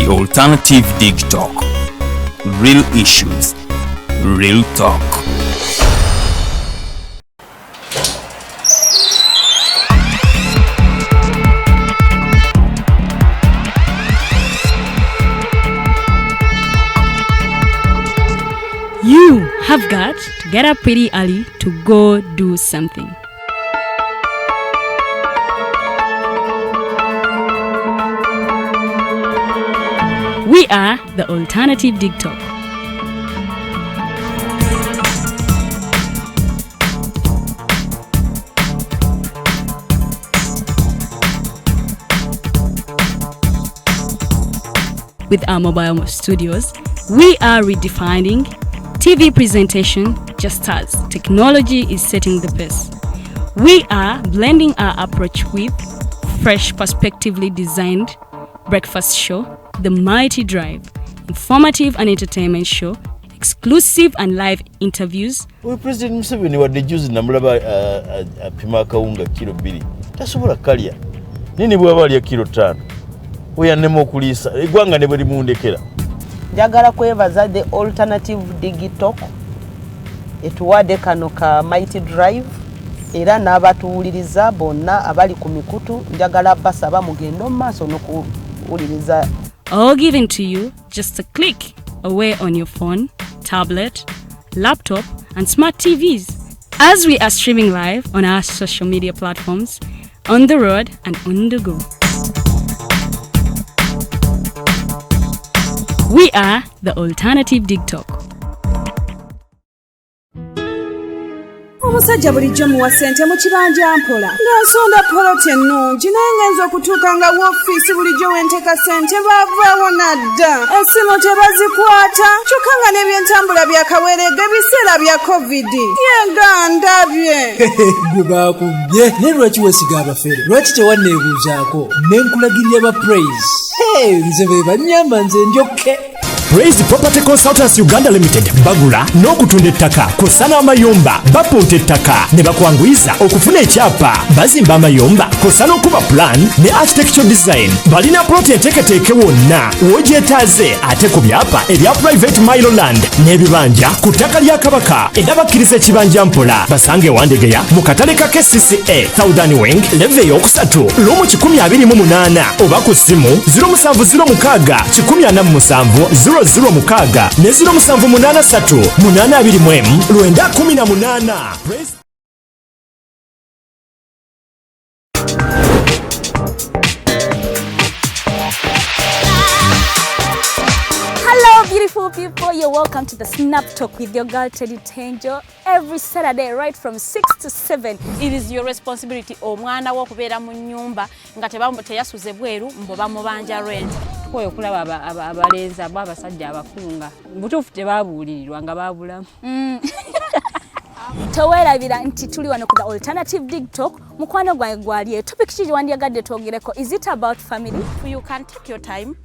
The Alternative Dig Talk. Real issues, real talk. You have got to get up pretty early to go do something. We are the Alternative Dig Talk. With our mobile studios, we are redefining TV presentation just as technology is setting the pace. We are blending our approach with fresh, perspectively designed breakfast show, The Mighty Drive, informative and entertainment show, exclusive and live interviews. We President Museveni wadde juzi namulaba apima akawunga kilo 2 tasobola kalya nini bwaba alya kilo 5 oyanema okuliisa eggwanga ne bwe limundekera. Njagala kwebaza the Alternative Dig Talk etuwadde kano ka Mighty Drive era n'abatuwuliriza bonna abali ku mikutu njagala basaba mugendo mu maaso n'okuwuliriza. All given to you just a click away on your phone, tablet, laptop, and smart TVs. As we are streaming live on our social media platforms, on the road and on the go. We are the Alternative Dig Talk. Omusajja bulijjo muwa ssente mu kibanja mpola ng'asonda poloti ennungi naye ngenza okutuuka nga woofiisi bulijjo wenteeka ssente baavaawo nadda essimu tebazikwata kyokka nga n'ebyentambula byakaweerega ebiseera bya covid yegandabye gwe baakubye naye lwaki weesiga abafere lwaki tewanneebuuzaako ne nkulagirira ba praise nze be bannyamba nze ndyokke. Praise Property Consultants Uganda Limited bagula n'okutunda ettaka kosana amayumba bapunta ettaka ne bakwanguyiza okufuna ekyapa bazimba amayumba kosana okuba plan ne architectural design balina plot enteeketeeke wonna wogyetaaze ate ku byapa ebya private mile land n'ebibanja ku ttaka lya Kabaka era bakkiriza ekibanja mpola basange Wandegeya mu katale ka KCCA Southern Wing leve eyokusatu lumu 128 oba ku ssimu 0706 147 0 mukaaga ne 0783 821 918. Hello beautiful people, you're welcome to the Snap Talk with your girl Teddy Tenjo every Saturday right from 6 to 7. It is your responsibility omwana wo kubeera mu nyumba nga teyasuze bweru mbo bamubanja rent. Koyo kulaba abalenzi abasajja abakunga butuufu tebabuulirirwa nga babulamu. Towerabira nti tuli wano ku the Alternative Dig Talk mukwano gwange gwali topic kiji wandiyagadde twogereko. Is it about family? You can take your time,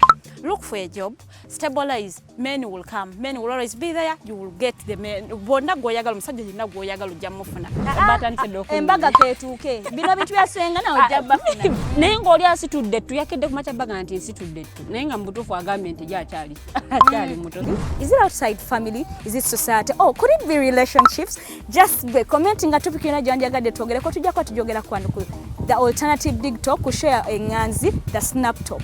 look for a job, stabilize, men will come, men will always be there, you will get the men. Bonna goyagala musajja yenna goyagala ojja mufuna. Embaga ketuuke bino bitu byasenga na ojja bafuna. Naye ng'oli asitudde tuyakedde ku macabaga nti nsitudde tu naye nga mubutuufu agambye nti gy'akyali muto. Is it outside family? Is it society? Oh, could it be relationships? Just be commenting a topic yona gyandiyagadde twogereko tujjako tujogera kwano ku the Alternative Dig Talk ku share enganzi the Snap Talk.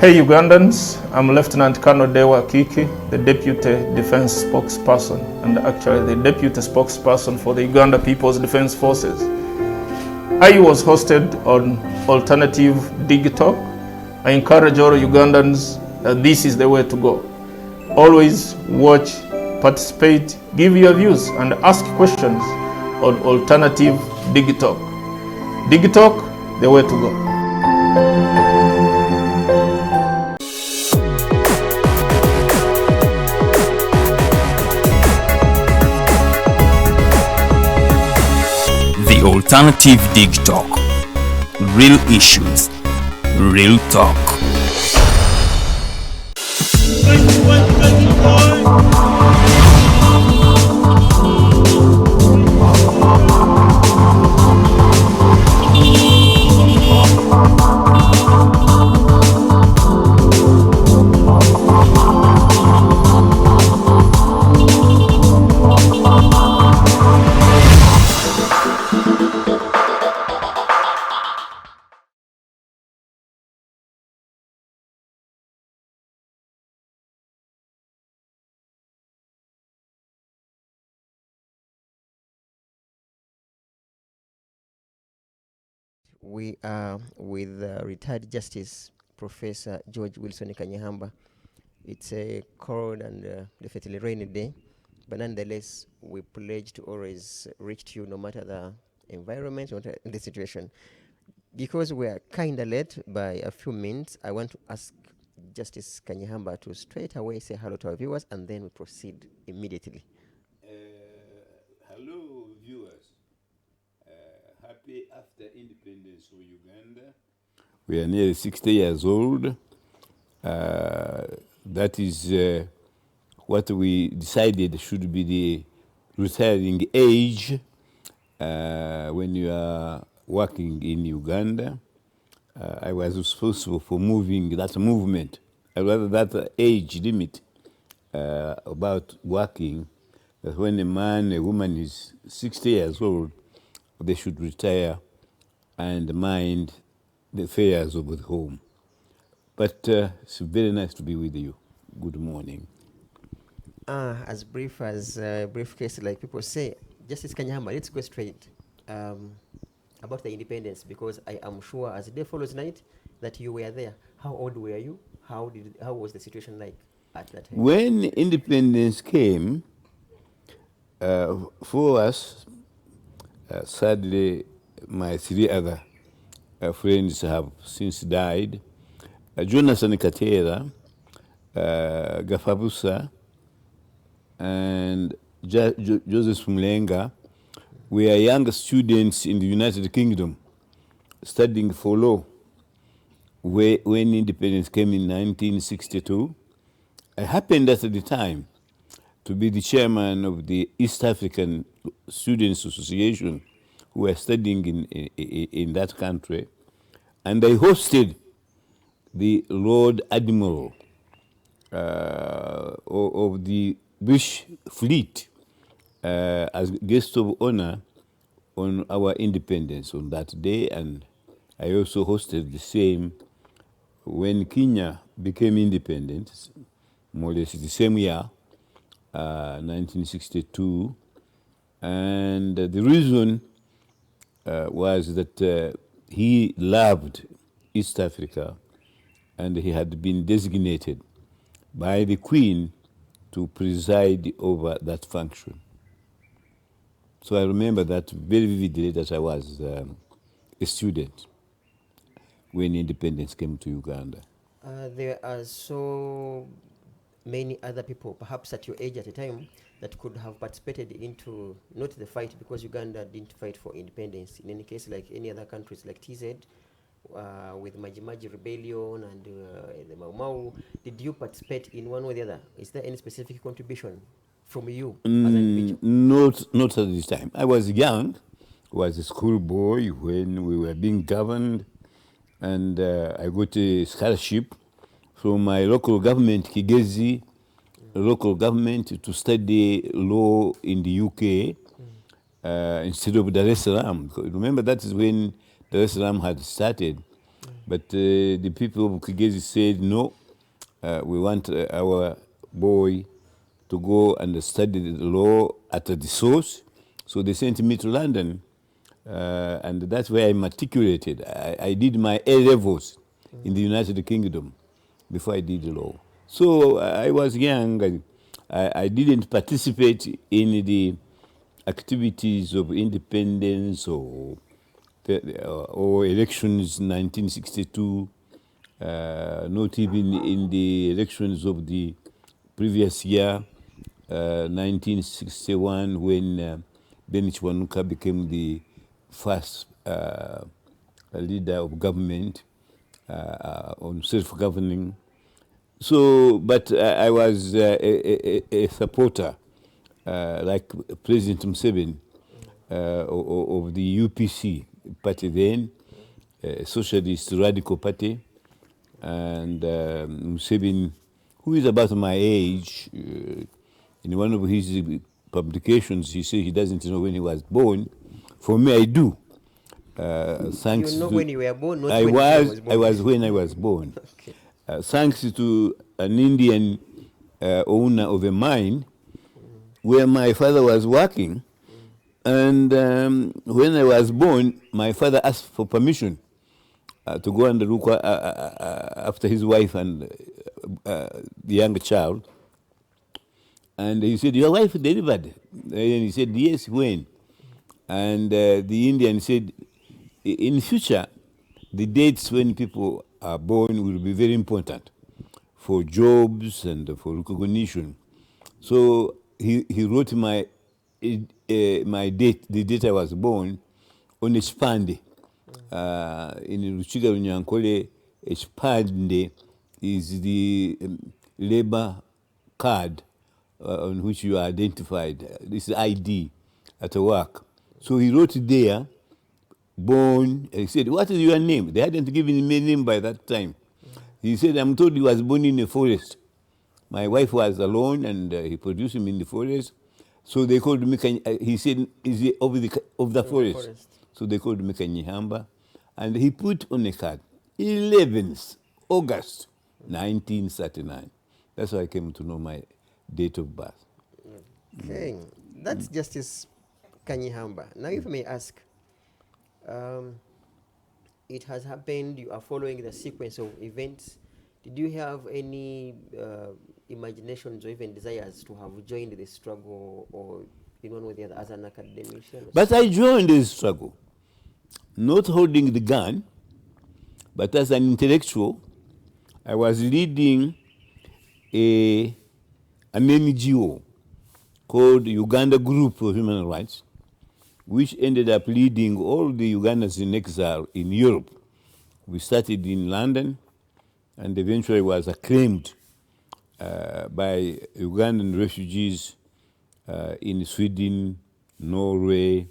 Hey Ugandans, I'm Lieutenant Colonel Dewa Kiki, the Deputy Defense Spokesperson and actually the Deputy Spokesperson for the Uganda People's Defense Forces. I was hosted on Alternative Dig Talk. I encourage all Ugandans that this is the way to go. Always watch, participate, give your views and ask questions on Alternative Dig Talk. Dig Talk, the way to go. The Alternative Dig Talk. Real issues, real talk. we are with retired Justice Professor George Wilson Kanyeihamba. It's a cold and definitely rainy day, but nonetheless, we pledge to always reach to you no matter the environment, no matter the situation. Because we are kind of late by a few minutes, I want to ask Justice Kanyeihamba to straight away say hello to our viewers, and then we proceed immediately. Hello, viewers. Happy after independence of Uganda. We are nearly 60 years old. That is what we decided should be the retiring age when you are working in Uganda. I was responsible for moving that movement, rather that age limit about working, that when a man, a woman is 60 years old, they should retire and mind the affairs of the home. But it's very nice to be with you. Good morning. As brief case, like people say, Justice Kanyeihamba, let's go straight about the independence, because I am sure as the day follows night that you were there. How old were you? How was the situation like at that time? When independence came, for us, sadly, my three other friends have since died. Jonathan Katera, Gafabusa, and Joseph Mlenga were young students in the United Kingdom studying for law. When independence came in 1962, I happened at the time to be the chairman of the East African Students Association who were studying in that country, and I hosted the Lord Admiral of the British Fleet as guest of honor on our independence on that day, and I also hosted the same when Kenya became independent, more or less the same year, 1962, and the reason was that he loved East Africa, and he had been designated by the Queen to preside over that function. So I remember that very vividly, that I was a student when independence came to Uganda. There are so many other people, perhaps at your age at the time, that could have participated into, not the fight, because Uganda didn't fight for independence. In any case, like any other countries like TZ, with Majimaji Rebellion and the Mau Mau, did you participate in one or the other? Is there any specific contribution from you as an individual? Not at this time. I was young, was a schoolboy when we were being governed, and I got a scholarship from my local government, Kigezi local government, to study law in the UK instead of Dar es Salaam. Remember, that is when Dar es Salaam had started. But the people of Kigezi said, no, we want our boy to go and study the law at the source. So they sent me to London, and that's where I matriculated. I did my A-levels in the United Kingdom before I did the law. So I was young. I didn't participate in the activities of independence or elections in 1962, not even in the elections of the previous year, 1961, when Benich Wanuka became the first leader of government on self-governing. So, but I was a supporter, like President M7's of the UPC party then, Socialist Radical Party, and M7, who is about my age. In one of his publications, he said he doesn't know when he was born. For me, I do. Thanks you know to, when you were born, not I when was, born. I was when I was born. Okay. Thanks to an Indian owner of a mine where my father was working. And when I was born, my father asked for permission to go and look after his wife and the young child. And he said, your wife delivered? And he said, yes, when? And the Indian said, in future, the dates when people are born will be very important for jobs and for recognition. So he wrote my date, the date I was born, on a spande. In Ruchiga Runyankole, a spande is the labor card on which you are identified. This is ID at work. So he wrote there, born. He said, what is your name? They hadn't given me a name by that time. He said, I'm told he was born in a forest. My wife was alone, and he produced him in the forest. So they called me, he said, is he of the forest? So they called me Kanyeihamb. And he put on a card, 11th August, 1939. That's how I came to know my date of birth. Okay, that's Justice Kanyeihamba. Now, if I may ask, it has happened, you are following the sequence of events. Did you have any imaginations or even desires to have joined the struggle or in one way or the other as an academician? But I joined the struggle, not holding the gun, but as an intellectual. I was leading an NGO called Uganda Group for Human Rights, which ended up leading all the Ugandans in exile in Europe. We started in London and eventually was acclaimed by Ugandan refugees in Sweden, Norway,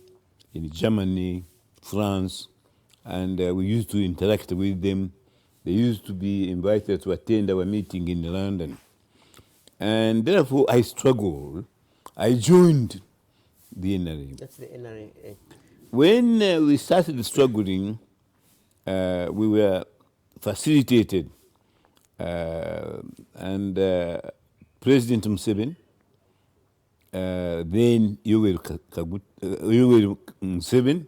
in Germany, France, and we used to interact with them. They used to be invited to attend our meeting in London. And therefore I struggled. I joined the NRA. That's the NRA. When we started struggling, we were facilitated, and President M7's, then Yoweri Museveni,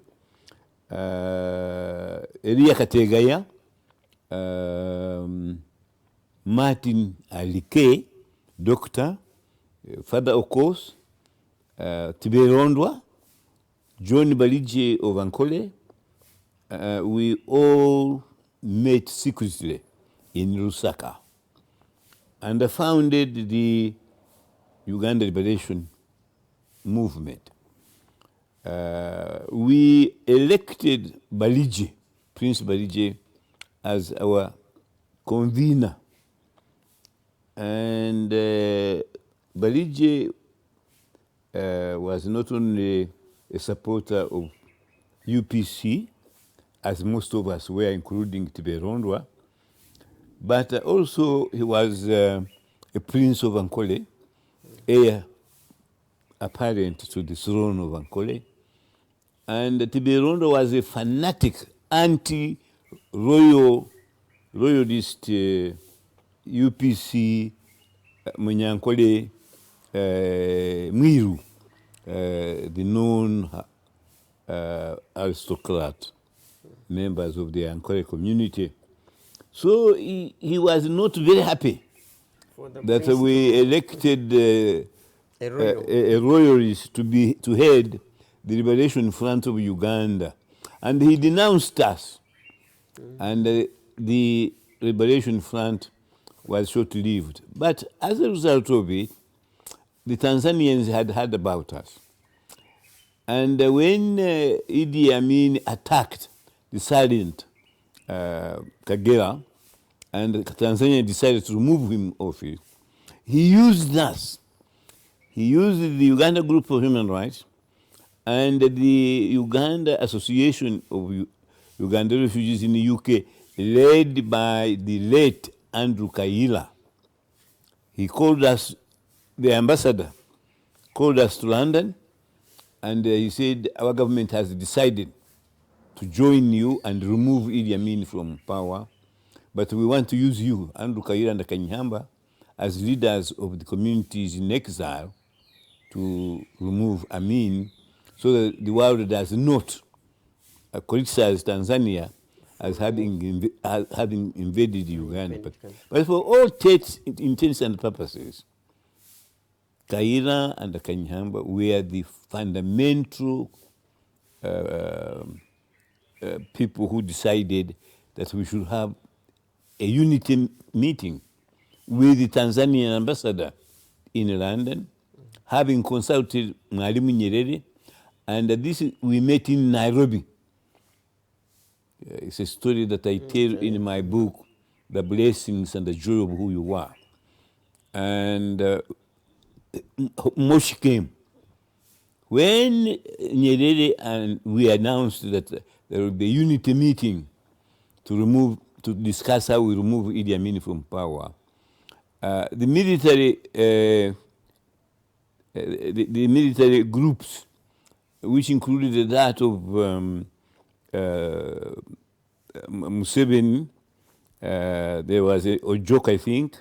Elia Kategaya, Martin Alike, Doctor, Father Okos, Tiberondwa, John Balije of Ankole, we all met secretly in Lusaka and founded the Uganda Liberation Movement. We elected Balije, Prince Balije, as our convener. And Balije was not only a supporter of UPC, as most of us were, including Tiberondwa, but also he was a prince of Ankole, heir apparent to the throne of Ankole. And Tiberondwa was a fanatic anti-royalist UPC Munyankole Mwiru, the known aristocrat, members of the Ankole community. So he was not very happy that we elected a royalist to head the Liberation Front of Uganda. And he denounced us. And the Liberation Front was short-lived. But as a result of it, the Tanzanians had heard about us. And when Idi Amin attacked the silent Kagera, and Tanzania decided to remove him off it, he used us. He used the Uganda Group for Human Rights and the Uganda Association of Uganda Refugees in the UK, led by the late Andrew Kaila. He called us, the ambassador called us to London, and he said, our government has decided to join you and remove Idi Amin from power, but we want to use you, Andrew Kaila and Kanyeihamb, as leaders of the communities in exile to remove Amin, so that the world does not criticize Tanzania as having invaded Uganda. But for all intents and purposes, Kaira and Kanyeihamb were the fundamental people who decided that we should have a unity meeting with the Tanzanian ambassador in London, having consulted Mwalimu Nyerere, and we met in Nairobi. It's a story that I tell in my book, The Blessings and the Joy of Who You Are. And Moshi came. When Nyerere and we announced that there will be a unity meeting to discuss how we remove Idi Amin from power, the military groups, which included that of Museveni, there was a joke, I think,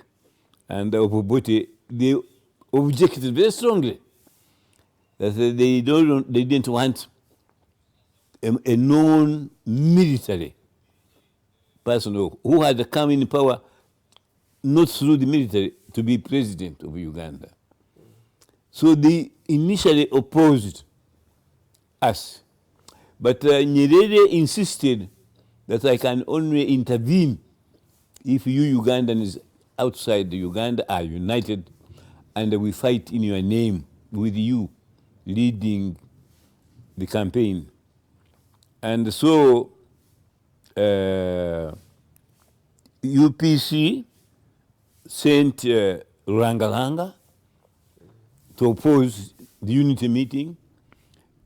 and Obote, they objected very strongly that they didn't want a non-military person who had come in power not through the military to be president of Uganda. So they initially opposed us. But Nyerere insisted that I can only intervene if you Ugandans outside Uganda are united and we fight in your name with you leading the campaign. And so UPC sent Rangalanga to oppose the unity meeting.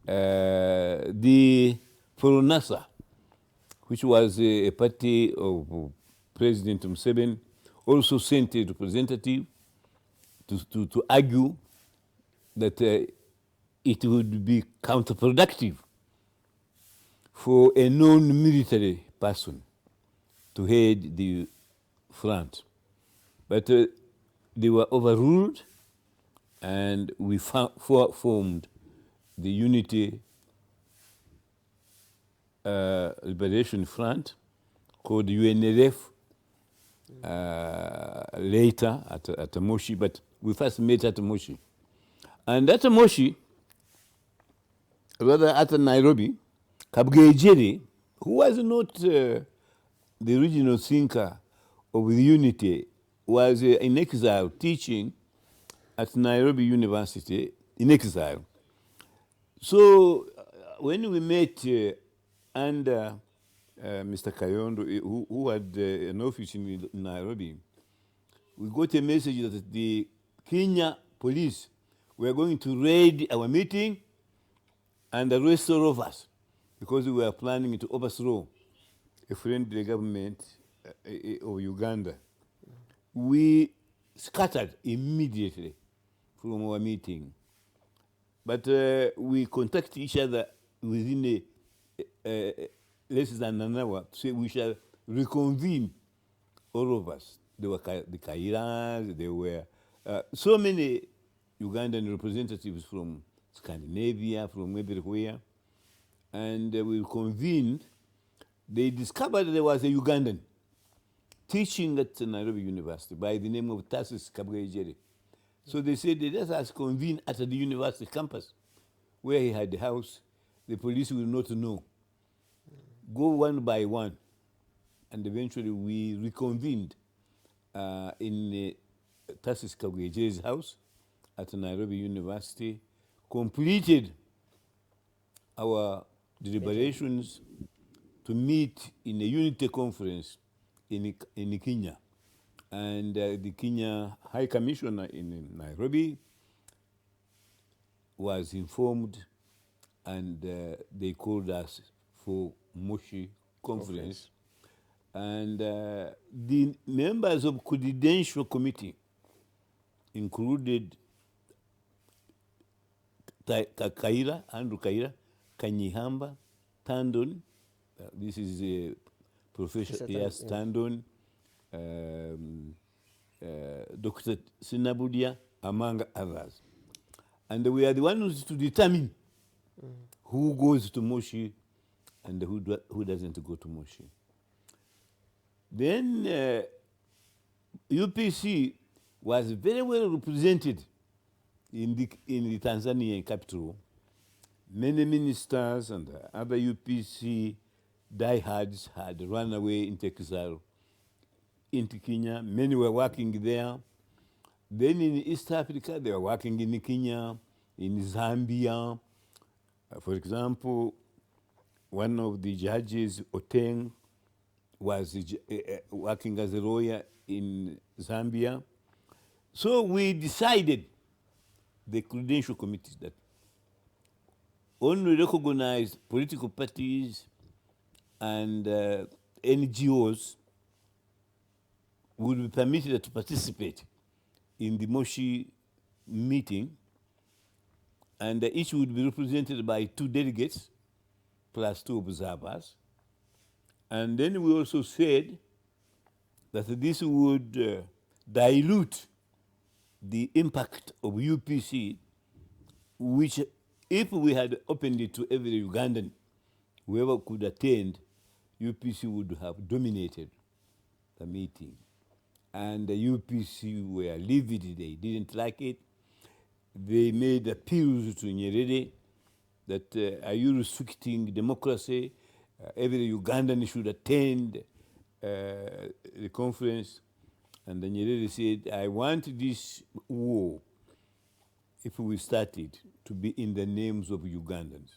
The Foronasa, which was a party of President Museveni, also sent a representative to argue that it would be counterproductive for a non-military person to head the front. But they were overruled, and we formed the Unity Liberation Front, called UNLF, later at Moshi, but we first met at Moshi. And at Moshi, rather at Nairobi, Kabgejere, who was not the original thinker of the unity, was in exile teaching at Nairobi University in exile. So when we met under Mr. Kayondo, who had an office in Nairobi, we got a message that the Kenya police were going to raid our meeting and arrest all of us because we were planning to overthrow a friendly government of Uganda. We scattered immediately from our meeting. But we contacted each other within less than an hour to say we shall reconvene, all of us. There were the Kairas, there were so many Ugandan representatives from Scandinavia, from everywhere. And we convened. They discovered there was a Ugandan teaching at Nairobi University by the name of Tarsis Kabgejere. So they said, let us convene at the university campus where he had the house. The police will not know. Go one by one. And eventually we reconvened in Tarsis Kabgejere's house at Nairobi University, completed our deliberations to meet in a unity conference in Kenya. And the Kenya High Commissioner in Nairobi was informed, and they called us for Moshi conference. And the members of Credential Committee included Andrew Kaira, Kanyeihamb, Tandon, this is Professor Yes Tandon, Dr. Sinabudia, among others. And we are the ones to determine who goes to Moshi and who doesn't go to Moshi. Then UPC was very well represented in the Tanzanian capital. Many ministers and other UPC diehards had run away into exile into Kenya. Many were working there. Then in East Africa, they were working in Kenya, in Zambia. For example, one of the judges, Oteng, was working as a lawyer in Zambia. So we decided, the credential committee, that only recognized political parties and NGOs would be permitted to participate in the Moshi meeting, and each would be represented by 2 delegates plus 2 observers. And then we also said that this would dilute the impact of UPC, which if we had opened it to every Ugandan, whoever could attend, UPC would have dominated the meeting. And the UPC were livid, they didn't like it. They made appeals to Nyerere that are you restricting democracy? Every Ugandan should attend the conference. And then Nyerere said, I want this war, if we started, to be in the names of Ugandans.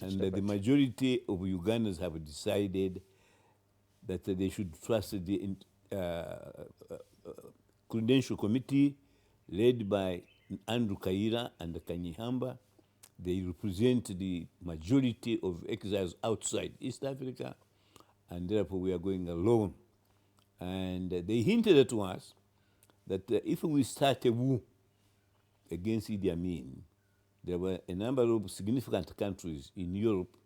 And the majority of Ugandans have decided that they should trust the credential committee led by Andrew Kaira and Kanyeihamb. They represent the majority of exiles outside East Africa, and therefore we are going alone. And they hinted at us that if we start a war against Idi Amin, there were a number of significant countries in Europe,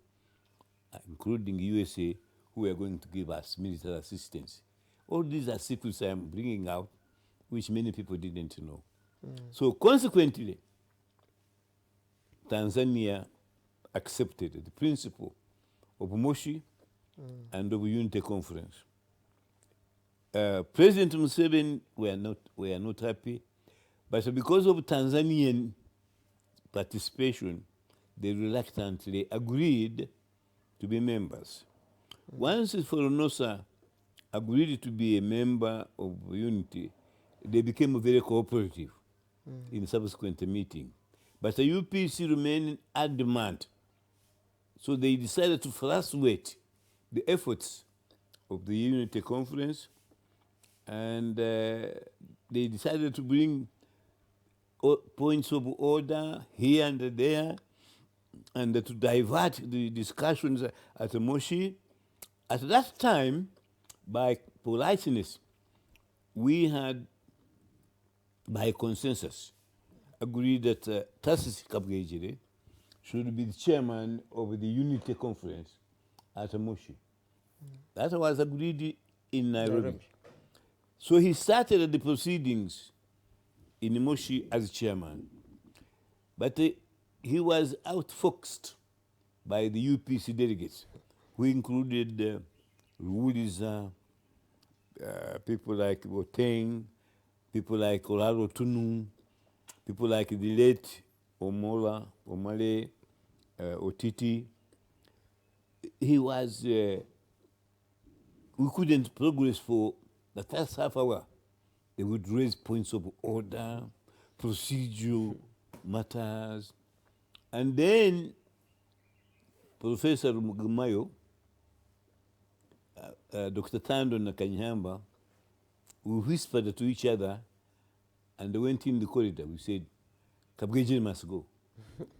including USA, who are going to give us military assistance. All these are secrets I am bringing out, which many people didn't know. So consequently, Tanzania accepted the principle of Moshi and of Unity Conference. President Museveni were not happy, but because of Tanzanian participation, they reluctantly agreed to be members. Once Fornosa agreed to be a member of Unity, they became very cooperative in subsequent meeting. But the UPC remained adamant. So they decided to frustrate the efforts of the Unity Conference, and they decided to bring points of order here and there, and to divert the discussions at Moshi. At that time, by politeness, we had, by consensus, agreed that Tasis Kabgejire should be the chairman of the Unity Conference at Moshi. That was agreed in Nairobi. So he started the proceedings in Moshi as chairman, but he was outfoxed by the UPC delegates, who included Ruliza, people like Oteng, people like Olaro Tunu, people like the late Omale, Otiti. He was, we couldn't progress for the first half hour. They would raise points of order, procedural matters, and then Professor Mugumayo, Dr. Tando and Kanyeihamb, we whispered to each other and they went in the corridor. We said, Kabgejire must go.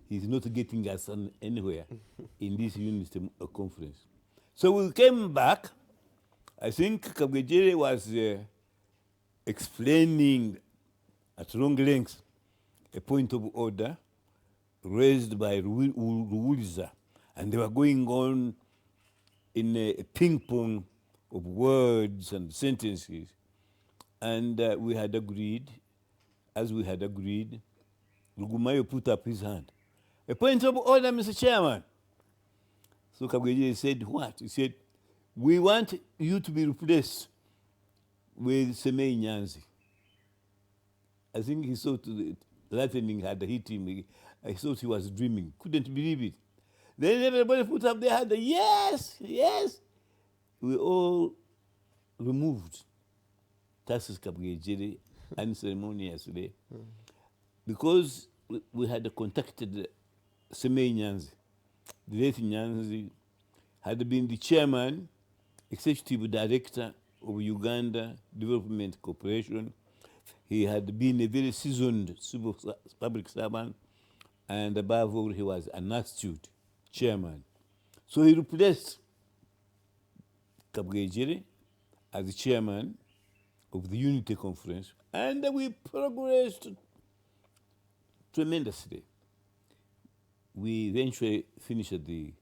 He's not getting us anywhere in this Unity Conference. So we came back. I think Kabgejire was explaining at long length a point of order raised by Ruliza, and they were going on in a ping-pong of words and sentences. And we had agreed, as we had agreed, Rugumayo put up his hand. A point of order, Mr. Chairman. So Kabgejire said, what? He said, we want you to be replaced with Semei Nyanzi. I think he thought the lightning had hit him. I thought he was dreaming. Couldn't believe it. Then everybody put up their hand. Yes, yes. We all removed Tassis Kabgejiri unceremoniously because we had contacted Semei Nyanzi. The late Nyanzi had been the chairman, executive director of Uganda Development Corporation. He had been a very seasoned public servant, and above all, he was an astute chairman. So he replaced Kabgejiri as the chairman of the Unity Conference, and we progressed tremendously. We eventually finished the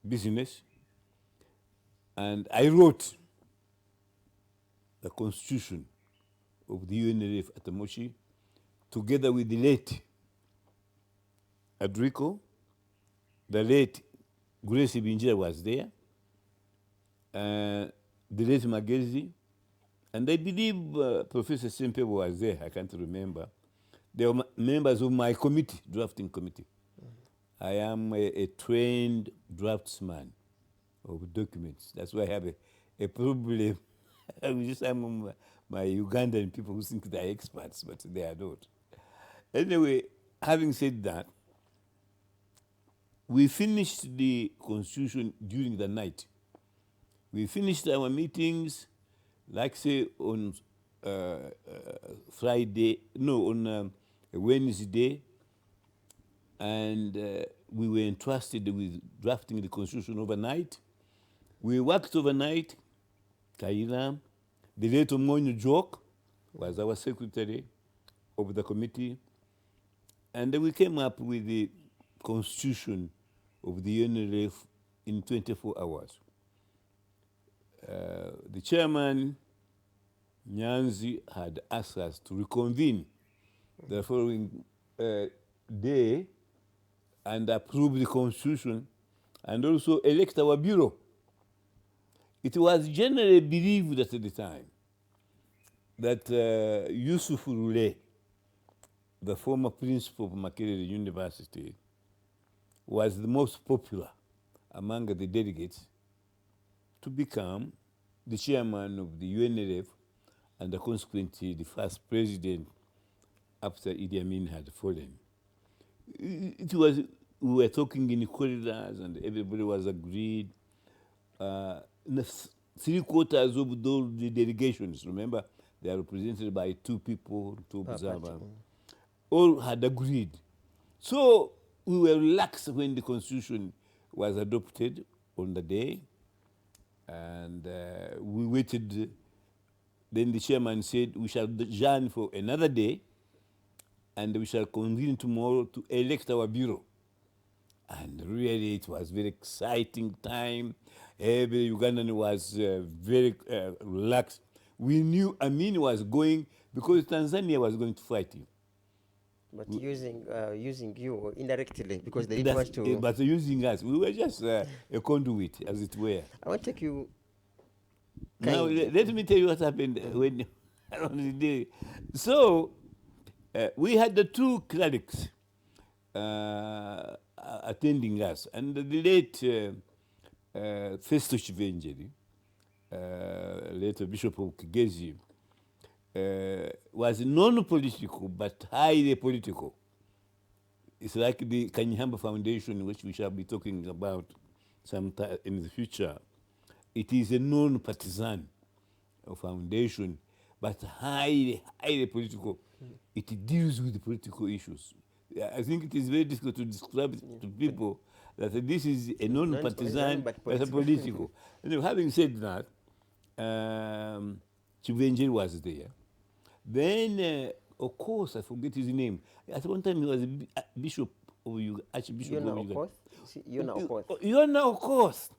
business, and I wrote the constitution of the UNLF at Moshi, together with the late Adrico, the late Grace Binjira was there, the late Magezi, and I believe Professor Sempe was there, I can't remember. They were members of my committee, drafting committee. I am a trained draftsman of documents. That's why I have a problem with some of my Ugandan people who think they are experts, but they are not. Anyway, having said that, we finished the constitution during the night. We finished our meetings, like say on on Wednesday, and we were entrusted with drafting the constitution overnight. We worked overnight. Kanyeihamb, the late Omonyo Joke, was our secretary of the committee, and we came up with the constitution of the UNLF in 24 hours. The chairman, Nyanzi, had asked us to reconvene the following day and approve the constitution and also elect our bureau. It was generally believed at the time that Yusuf Rule, the former principal of Makerere University, was the most popular among the delegates to become the chairman of the UNLF and consequently the first president after Idi Amin had fallen. We were talking in the corridors and everybody was agreed. Three quarters of those the delegations, remember, they are represented by two people, two observers, all had agreed. So we were relaxed when the constitution was adopted on the day, and we waited. Then the chairman said, we shall adjourn for another day, and we shall convene tomorrow to elect our bureau. And really, it was very exciting time. Every Ugandan was very relaxed. We knew Amin was going because Tanzania was going to fight him. But using you indirectly because they didn't want to. But using us, we were just a conduit, as it were. I want to take you. Now let me tell you what happened when on the day. So we had the two clerics attending us, and the late Festo Chivenjeri, later Bishop of Kigezi, was non-political but highly political. It's like the Kanyeihamb Foundation, which we shall be talking about sometime in the future. It is a non-partisan foundation, but highly political. It deals with political issues. I think it is very difficult to describe it to people that this is a non-partisan but political. Anyway, having said that, Chivenjeri was there. Then, of course, I forget his name. At one time, he was a bishop of Archbishop of Uganda. Yona, of course.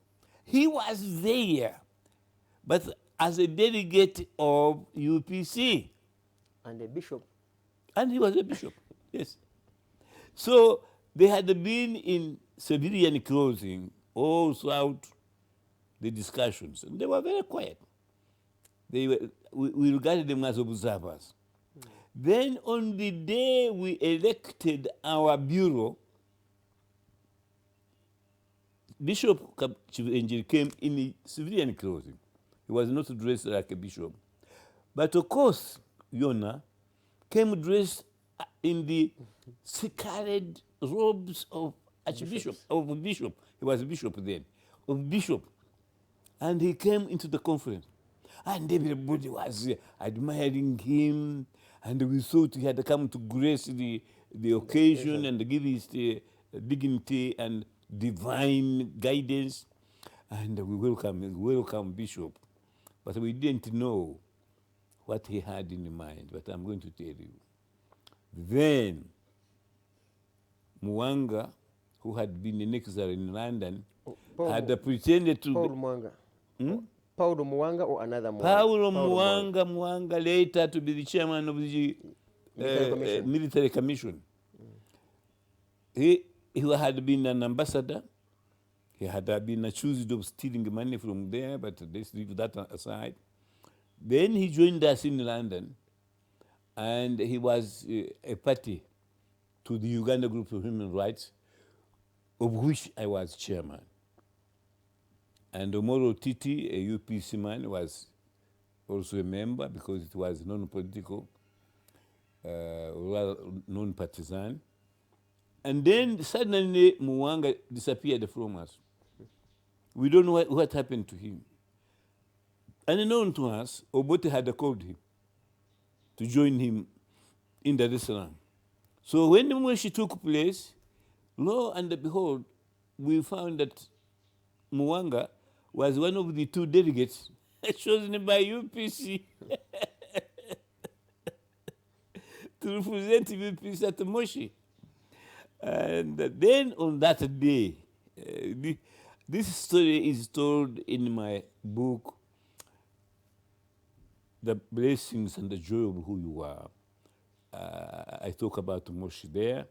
He was there, but as a delegate of UPC. And a bishop. And he was a bishop, yes. So they had been in civilian clothing all throughout the discussions. And they were very quiet. We regarded them as observers. Then on the day we elected our bureau, Bishop Chivenjiri came in civilian clothing. He was not dressed like a bishop. But of course, Yona came dressed in the scarlet robes of Archbishop, of a bishop. He was a bishop then, of bishop. And he came into the conference. And everybody was admiring him. And we thought he had come to grace the occasion and give his dignity and divine guidance. And we welcome Bishop. But we didn't know what he had in mind. But I'm going to tell you. Then, Mwanga, who had been in exile in London, had pretended to... Paul Mwanga. Paul Mwanga or another Mwanga? Paul Mwanga later to be the chairman of the military commission. He had been an ambassador. He had been accused of stealing money from there, but let's leave that aside. Then he joined us in London, and he was a party to the Uganda Group of Human Rights, of which I was chairman. And Omoro Titi, a UPC man, was also a member because it was non-political, non-partisan. And then suddenly Mwanga disappeared from us. We don't know what happened to him. Unknown to us, Obote had called him to join him in Dar es Salaam. So when the Mweshi took place, lo and behold, we found that Mwanga was one of the two delegates chosen by UPC to represent UPC at Moshi. And then on that day, this story is told in my book, The Blessings and the Joy of Who You Are. I talk about Moshi there,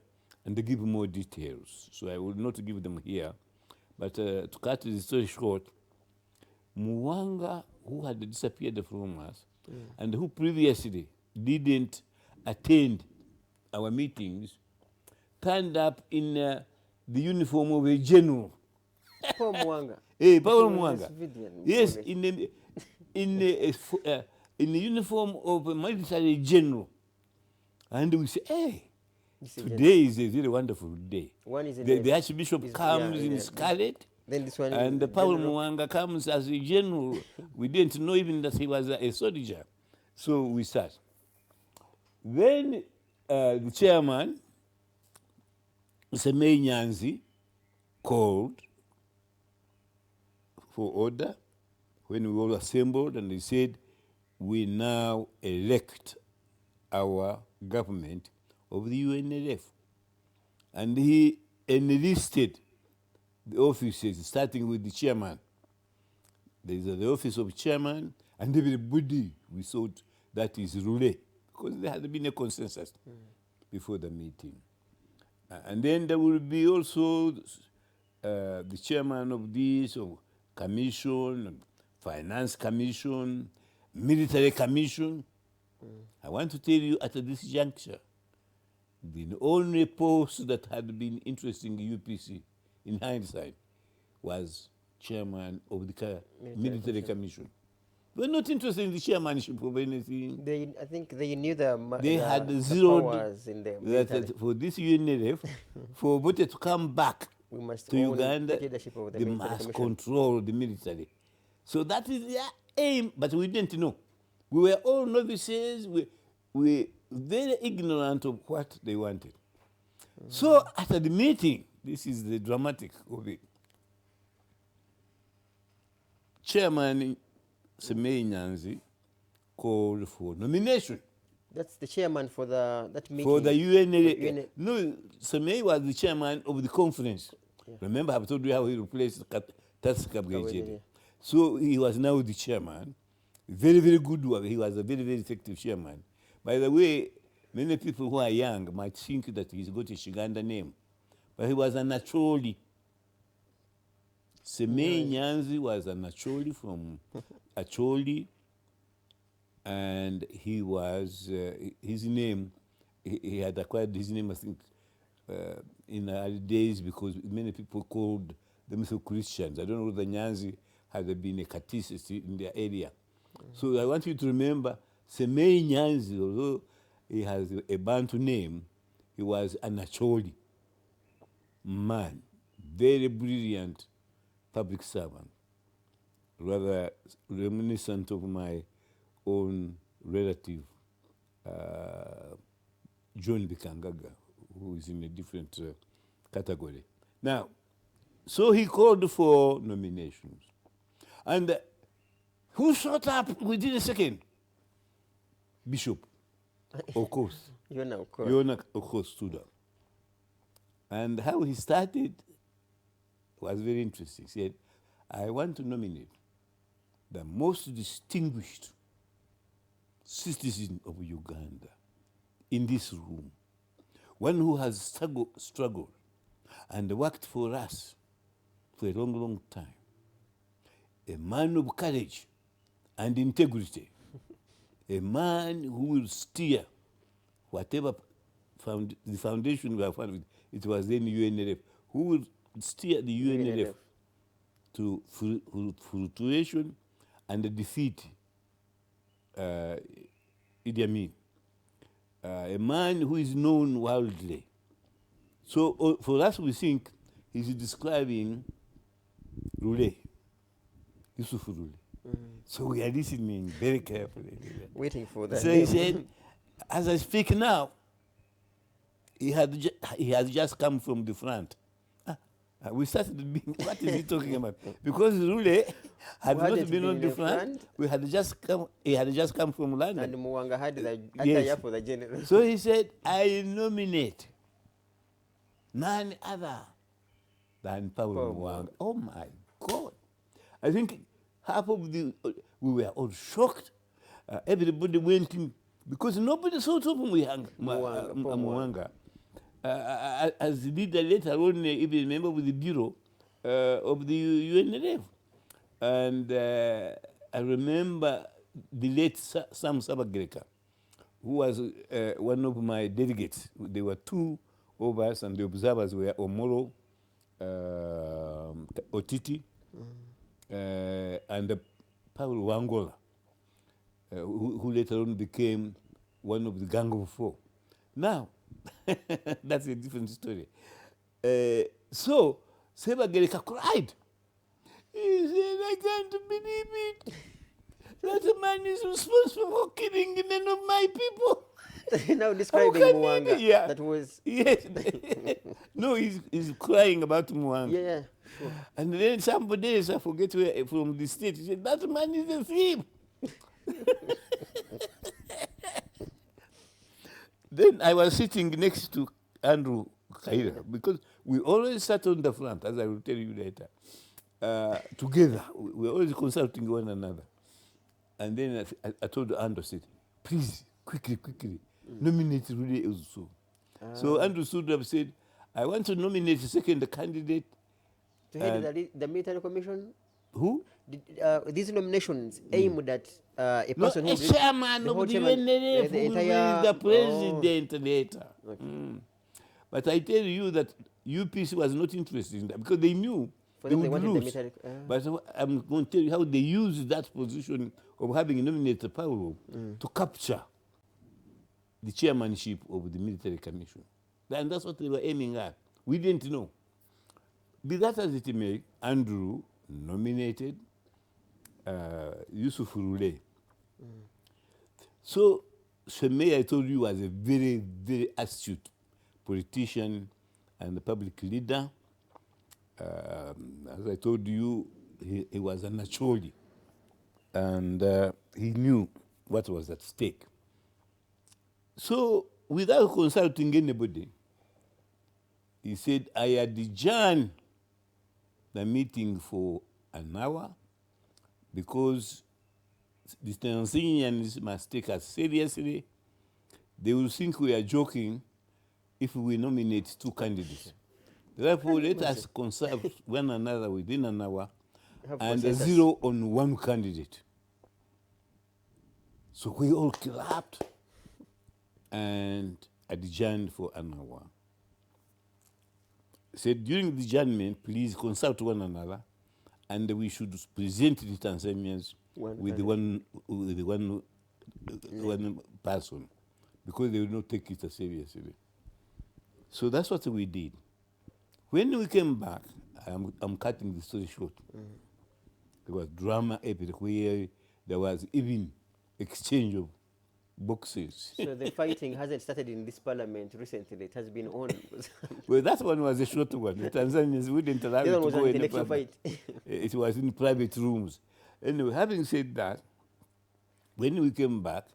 and they give more details. So I will not give them here. But to cut the story short, Mwanga, who had disappeared from us, and who previously didn't attend our meetings, turned up in the uniform of a general. Paul Mwanga. Paul Mwanga. Yes, in the uniform of a military general. And we say, hey, today is a very wonderful day. The Archbishop comes in scarlet, then this one and the Paul Mwanga comes as a general. We didn't know even that he was a soldier. So we start. Then the chairman, Semei Nyanzi, called for order when we all assembled, and he said, we now elect our government of the UNLF. And he enlisted the offices, starting with the chairman. There is the office of chairman, and everybody, we thought that is Rule, because there had been a consensus before the meeting. And then there will be also the chairman of this, of commission, finance commission, military commission. I want to tell you at this juncture, the only post that had been interesting UPC in hindsight was chairman of the military commission. They were not interested in the chairmanship of anything. I think they knew they had zero powers in them. That for this UNLF, for Obote to come back to Uganda, they must control the military. So that is their aim, but we didn't know. We were all novices. We were very ignorant of what they wanted. So after the meeting, this is the dramatic of it. Chairman Semei Nyanzi called for nomination. That's the chairman for that meeting? For the UNLF. No, Semei was the chairman of the conference. Yeah. Remember, I've told you how he replaced Tatsika Bwejede. So he was now the chairman. Very, very good work. He was a very, very effective chairman. By the way, many people who are young might think that he's got a Shiganda name, but he was a Nacholi. Semei Nyanzi was an Acholi from Acholi, and he was, his name, he had acquired his name, I think, in the early days because many people called themselves Christians. I don't know whether Nyanzi had been a catechist in their area. So I want you to remember Semei Nyanzi, although he has a Bantu name, he was an Acholi man, very brilliant public servant, rather reminiscent of my own relative, John Bikangaga, who is in a different category. Now, so he called for nominations. And who shot up within a second? Bishop Okos. Yona Okos. Yona Okos stood up. And how he started was very interesting. He said, I want to nominate the most distinguished citizen of Uganda in this room, one who has struggled and worked for us for a long, long time, a man of courage and integrity, a man who will steer whatever the foundation we have found, it was then UNLF, who will steer the UNLF to fruition and defeat Idi Amin. A man who is known worldly. So for us, we think he's describing Rule, Yusuf Rule. So we are listening very carefully. Waiting for that. So he said, as I speak now, he has just come from the front. We started being, what is he talking about? Because Rule had not been on the front. We had just come. He had just come from London. And Muwanga had the attire for the general. So he said, I nominate none other than Paul Muwanga. Oh my God! I think half of we were all shocked. Everybody went in because nobody thought of Muwanga. As the leader later on, even a member with the bureau of the UNLF. And I remember the late Sam Sabagreka, who was one of my delegates. There were two of us, and the observers were Omoro, Otiti, and Paul Wangola, who later on became one of the Gang of Four. Now, that's a different story. So, Sebagereka cried. He said, I can't believe it. That man is responsible for killing many of my people. Now describing Muwanga. Yeah. That was... Yes. No, he's crying about Muwanga. Yeah, sure. And then somebody else, I forget where, from the state, he said, that man is a thief. Then I was sitting next to Andrew Kaira because we always sat on the front, as I will tell you later, together. We were always consulting one another. And then I told Andrew, I said, please, quickly, nominate Rudy also. So Andrew stood up and said, I want to nominate a second candidate. To head the military commission? Who? These nominations aimed at a person who is chairman of the UNLF, who will be the president later. Okay. But I tell you that UPC was not interested in that because they knew they would lose. But I'm going to tell you how they used that position of having nominated Paulo to capture the chairmanship of the military commission. And that's what they were aiming at. We didn't know. Be that as it may, Andrew nominated Yusuf Rule. So Semei, I told you, was a very, very astute politician and a public leader. As I told you, he was a Acholi, and he knew what was at stake. So, without consulting anybody, he said, I adjourned the meeting for an hour because the Tanzanians must take us seriously. They will think we are joking if we nominate two candidates. Therefore, let us consult one another within an hour Have and consensus. zero on one candidate. So we all clapped and adjourned for an hour. Said during the adjournment, please consult one another, and we should present the Tanzanians with one person, because they will not take it seriously. So that's what we did. When we came back, I'm cutting the story short. There was drama everywhere. There was even exchange of boxes. So the fighting hasn't started in this parliament recently. It has been on. Well, that one was a short one. The Tanzanians wouldn't allow it The to other one was go an in the intellectual parliament. fight. It was in private rooms. Anyway, having said that, when we came back,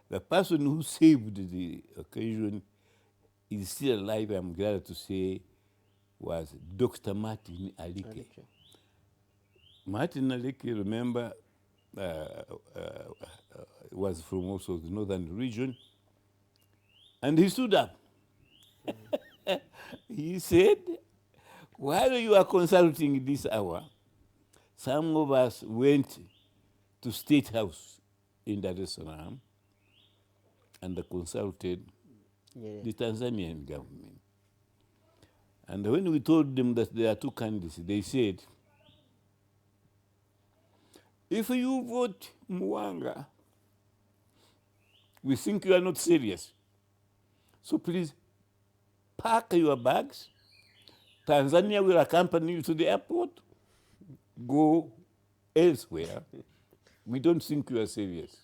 the person who saved the occasion is still alive, I'm glad to say, was Dr. Martin Alike. Martin Alike, remember, was from also the northern region, and he stood up. He said, while you are consulting this hour, some of us went to State House in Dar es Salaam and consulted the Tanzanian government. And when we told them that there are two candidates, they said, if you vote Mwanga, we think you are not serious. So please pack your bags. Tanzania will accompany you to the airport. Go elsewhere. We don't think you are serious.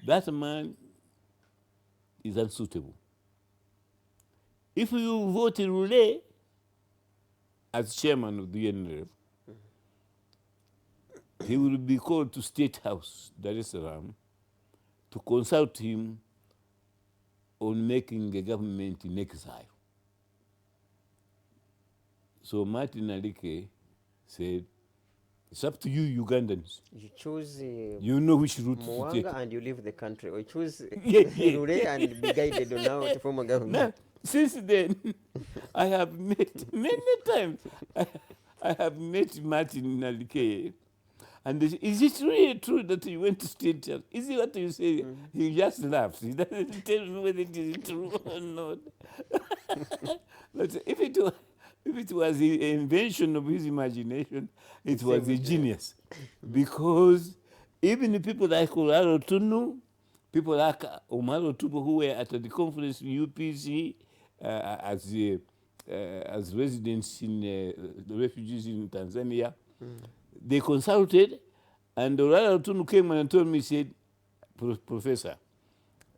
That man is unsuitable. If you vote in Rule as chairman of the NRF, he will be called to State House, Dar es Salaam, to consult him on making a government in exile. So Martin Alike said, it's up to you, Ugandans. You choose you know which route to take. Mwanga and you leave the country. Or you choose Rure and be guided on how to form a government. Now, since then, I have met many times. I have met Martin Alike. And is it really true that you went to State House? Is it what you say? He just laughs. He doesn't tell me whether it is true or not. But if it was the invention of his imagination, it was a genius. Because even the people like Olaro Tunu, people like Omaro Tupo, who were at the conference in UPC as residents in the refugees in Tanzania, they consulted, and Olaro Tunu came and told me, said, Professor,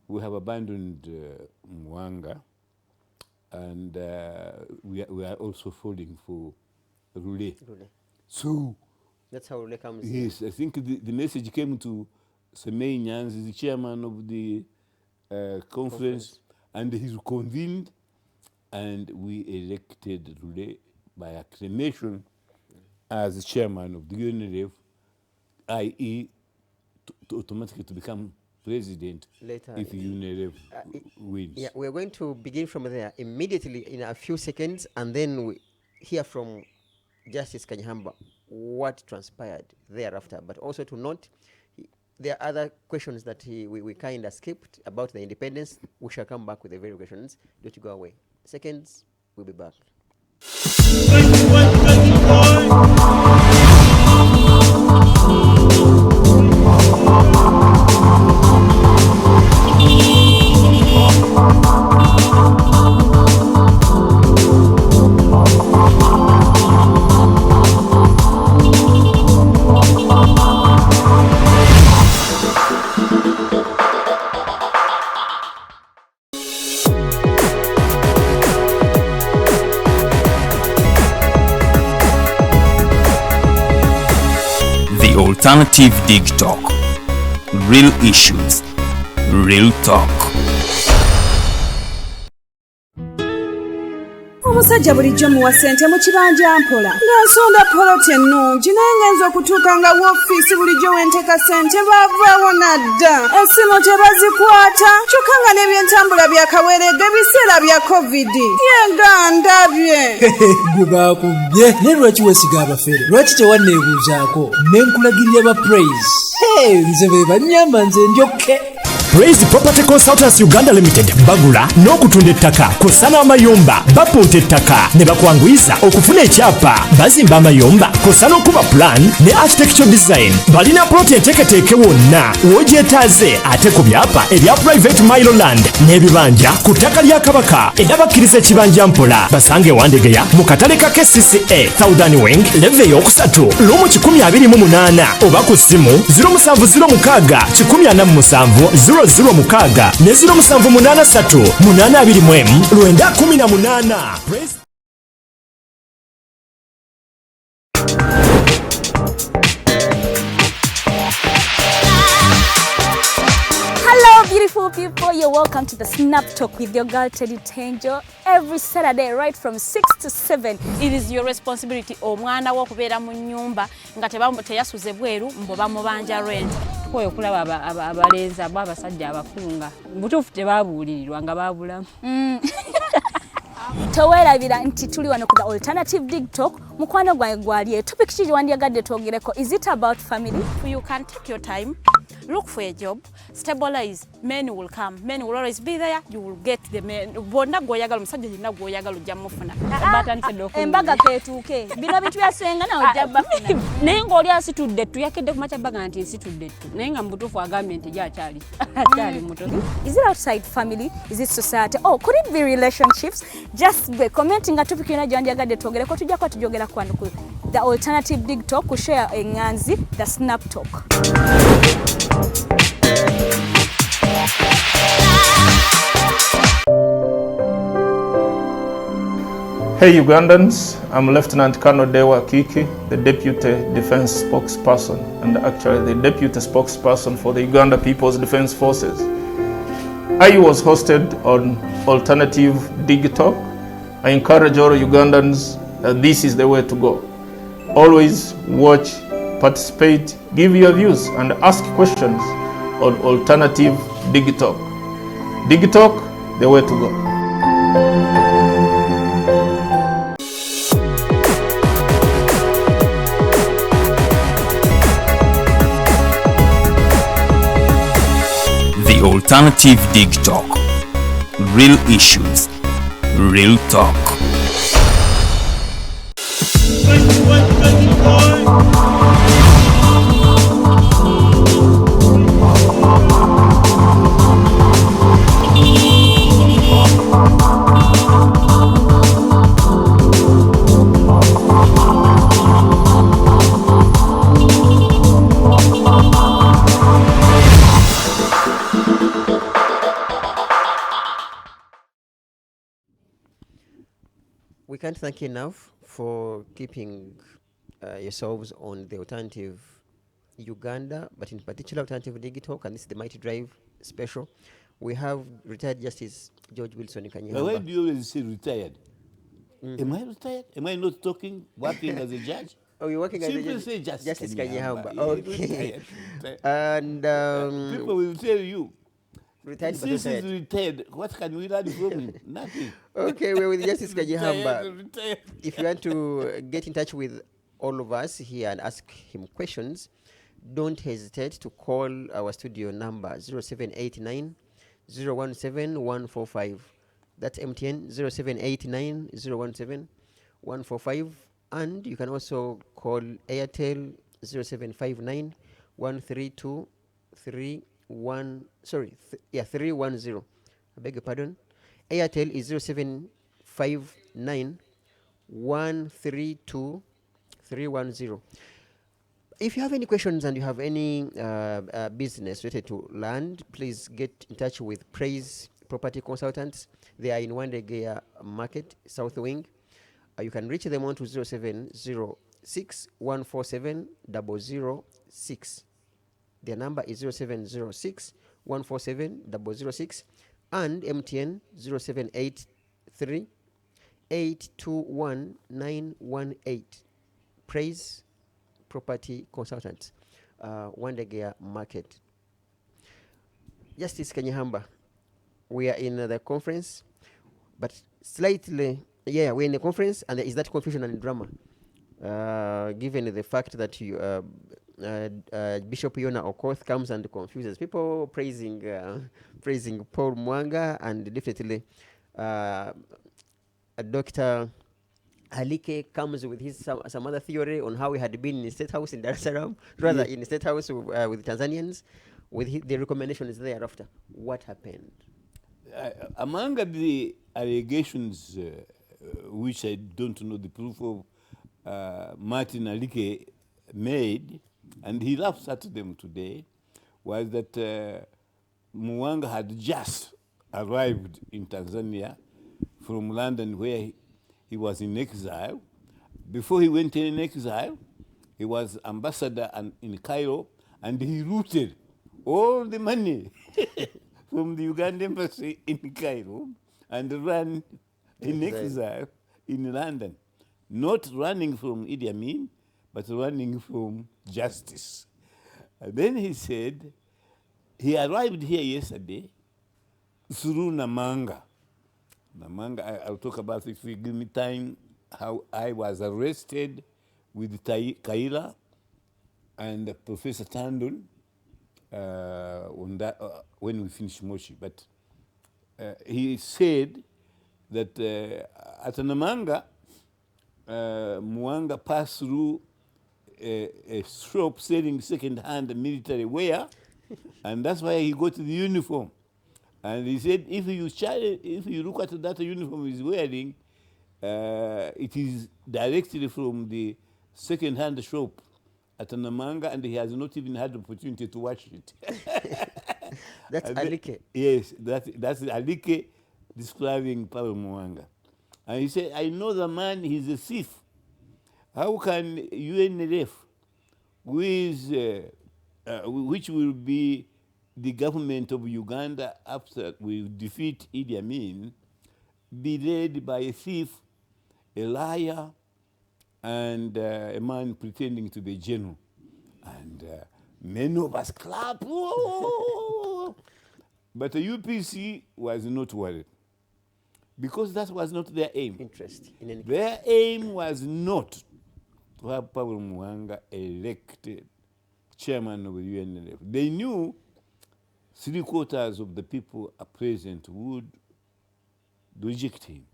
we have abandoned Mwanga, and we are also falling for Rule. So that's how Rule comes. Yes, I think the message came to Semei Nyanzi, the chairman of the conference, and he convened, and we elected Rule by acclamation as chairman of the UNRF, i.e. to automatically to become president later if UNRF wins. Yeah, we're going to begin from there immediately in a few seconds, and then we hear from Justice Kanyeihamb what transpired thereafter. But also to note, there are other questions that we kind of skipped about the independence. We shall come back with the very questions. Don't go away. Seconds, we'll be back. Alternative Dig Talk. Real issues, real talk. omusajja bulijjo muwa ssente mu kibanja mpola ng'ensonda poloti ennungi naye ngenza okutuuka nga woofiisi bulijjo wenteeka ssente baavaawo nadda essimu tebazikwata kyokka nga n'ebyentambula byakaweerega ebiseera bya kovidi yenga ndabye gwe baakubye naye lwaki weesiga abafere lwaki tewanneebuuzaako ne nkulagirira ba praise nze be bannyamba nze ndyokke Praise Property Consultants Uganda Limited bagula n'okutunda ettaka kw'ossa n'amayumba bapunta ettaka ne bakwanguyiza okufuna ekyapa bazimba amayumba kw'ossa n'okuba plan ne architectural design balina ploti enteeketeeke wonna w'ogyetaaze ate ku byapa ebya private Miloland n'ebibanja ku ttaka lya Kabaka era bakkiriza ekibanja mpola basange Wandegeya mu katale ka KCCA Southern Wing leve ey'okusatu lumu 128 oba ku ssimu 0706 006 ne 0783 821 918. Hello beautiful people, you're welcome to the Snap Talk with your girl Teddy Tenjo. Every Saturday right from 6 to 7 it is your responsibility omwana wo kubeera mu nyumba nga teyasuze bweru mbo bamubanja rent. Koyo kulaba abalenzi abasajja abakunga butuufu tebabuulirirwa nga babulamu. Towerabira nti tuli wano ku the alternative dig talk mukwano gwange gwali topic kiji wandiyagadde twogereko. Is it about family? You can take your time, look for a job, stabilize, men will come, men will always be there, you will get the men. Bonna goyagala musajja yenna goyagala ojja mufuna. Embaga ketuuke bino bitu byasenga na ojja bafuna. Naye ng'oli asitudde tuyakedde ku makya baga nti nsitudde tu naye nga mubutuufu agambye nti gy'akyali muto. Is it outside family? Is it society? Oh, could it be relationships? Just be commenting a topic yona gyandiyagadde twogereko tujja kwa tujogera kwano ku the alternative dig talk ku share enganzi the Snap Talk. Hey Ugandans, I'm Lieutenant Colonel Dewa Kiki, the Deputy Defense Spokesperson and actually the Deputy Spokesperson for the Uganda People's Defense Forces. I was hosted on Alternative Dig Talk. I encourage all Ugandans that this is the way to go. Always watch, participate, give your views and ask questions on Alternative Dig Talk. Dig Talk, the way to go. The Alternative Dig Talk. Real issues, real talk. We can't thank you enough for keeping yourselves on the Alternative Uganda, but in particular Alternative Dig Talk, and this is the Mighty Drive special. We have retired Justice George Wilson Kanyeihamba. Why do you always say retired? Am I retired? Am I not working as a judge? Oh, you're working as a judge? Say Justice Kanyeihamba. Okay. And people will tell you. Retired, since he's retired, what can we learn from him? Nothing. Okay, we're with Justice Kanyeihamb. Retired. If you want to get in touch with all of us here and ask him questions, don't hesitate to call our studio number 0789 017 145. That's MTN 0789 017 145. And you can also call Airtel 0759 132 310. I beg your pardon. Airtel is 0759 132 310. If you have any questions and you have any business related to land, please get in touch with Praise Property Consultants. They are in Wandegeya Market, South Wing. You can reach them on to 0706 147 006. Their number is 0706 147 006 and MTN 0783 821918. Praise Property Consultants, Wandegea Market. Justice Kanyeihamb, we are in the conference, but slightly, we're in the conference, and there is that confusion and drama. Given the fact that you, Bishop Yona Okoth comes and confuses people, praising Paul Mwanga, and definitely Dr. Alike comes with his some other theory on how he had been in State House in Dar es Salaam, rather in State House with Tanzanians, with the recommendations thereafter. What happened? Among the allegations, which I don't know the proof of, Martin Alike made, and he laughs at them today, was that Mwanga had just arrived in Tanzania from London, where he was in exile. Before he went in exile, he was ambassador in Cairo, and he looted all the money from the Ugandan embassy in Cairo and ran in exile in London. Not running from Idi Amin, but running from justice. And then he said, he arrived here yesterday through Namanga. I'll talk about it if you give me time, how I was arrested with Kaila and Professor Tandun on that, when we finished Moshi. But he said that at Namanga, Mwanga passed through a shop selling second-hand military wear, and that's why he got the uniform. And he said, if you look at that uniform he's wearing, it is directly from the second-hand shop at Namanga, and he has not even had the opportunity to watch it. That's Alike. Yes, that's Alike describing Paul Mwanga. And he said, I know the man, he's a thief. How can UNLF, which will be the government of Uganda after we defeat Idi Amin, be led by a thief, a liar, and a man pretending to be a general? And many of us clap. But the UPC was not worried, because that was not their aim. Interest in any Their aim was not to have Paul Mwanga elected chairman of the UNLF. They knew 3/4 of the people are present would reject him.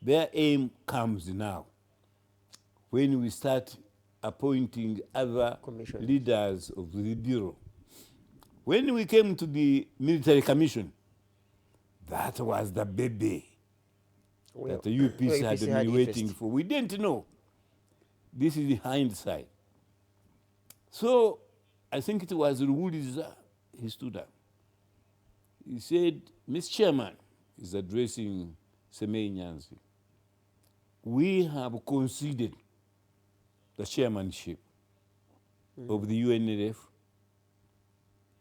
Their aim comes now, when we start appointing other leaders of the bureau. When we came to the military commission, that was the baby that the UPC had been waiting for. We didn't know. This is the hindsight. So I think it was Ruhuliza, he stood up. He said, Mr. Chairman, he's addressing Semei Nyanzi, we have conceded the chairmanship of the UNLF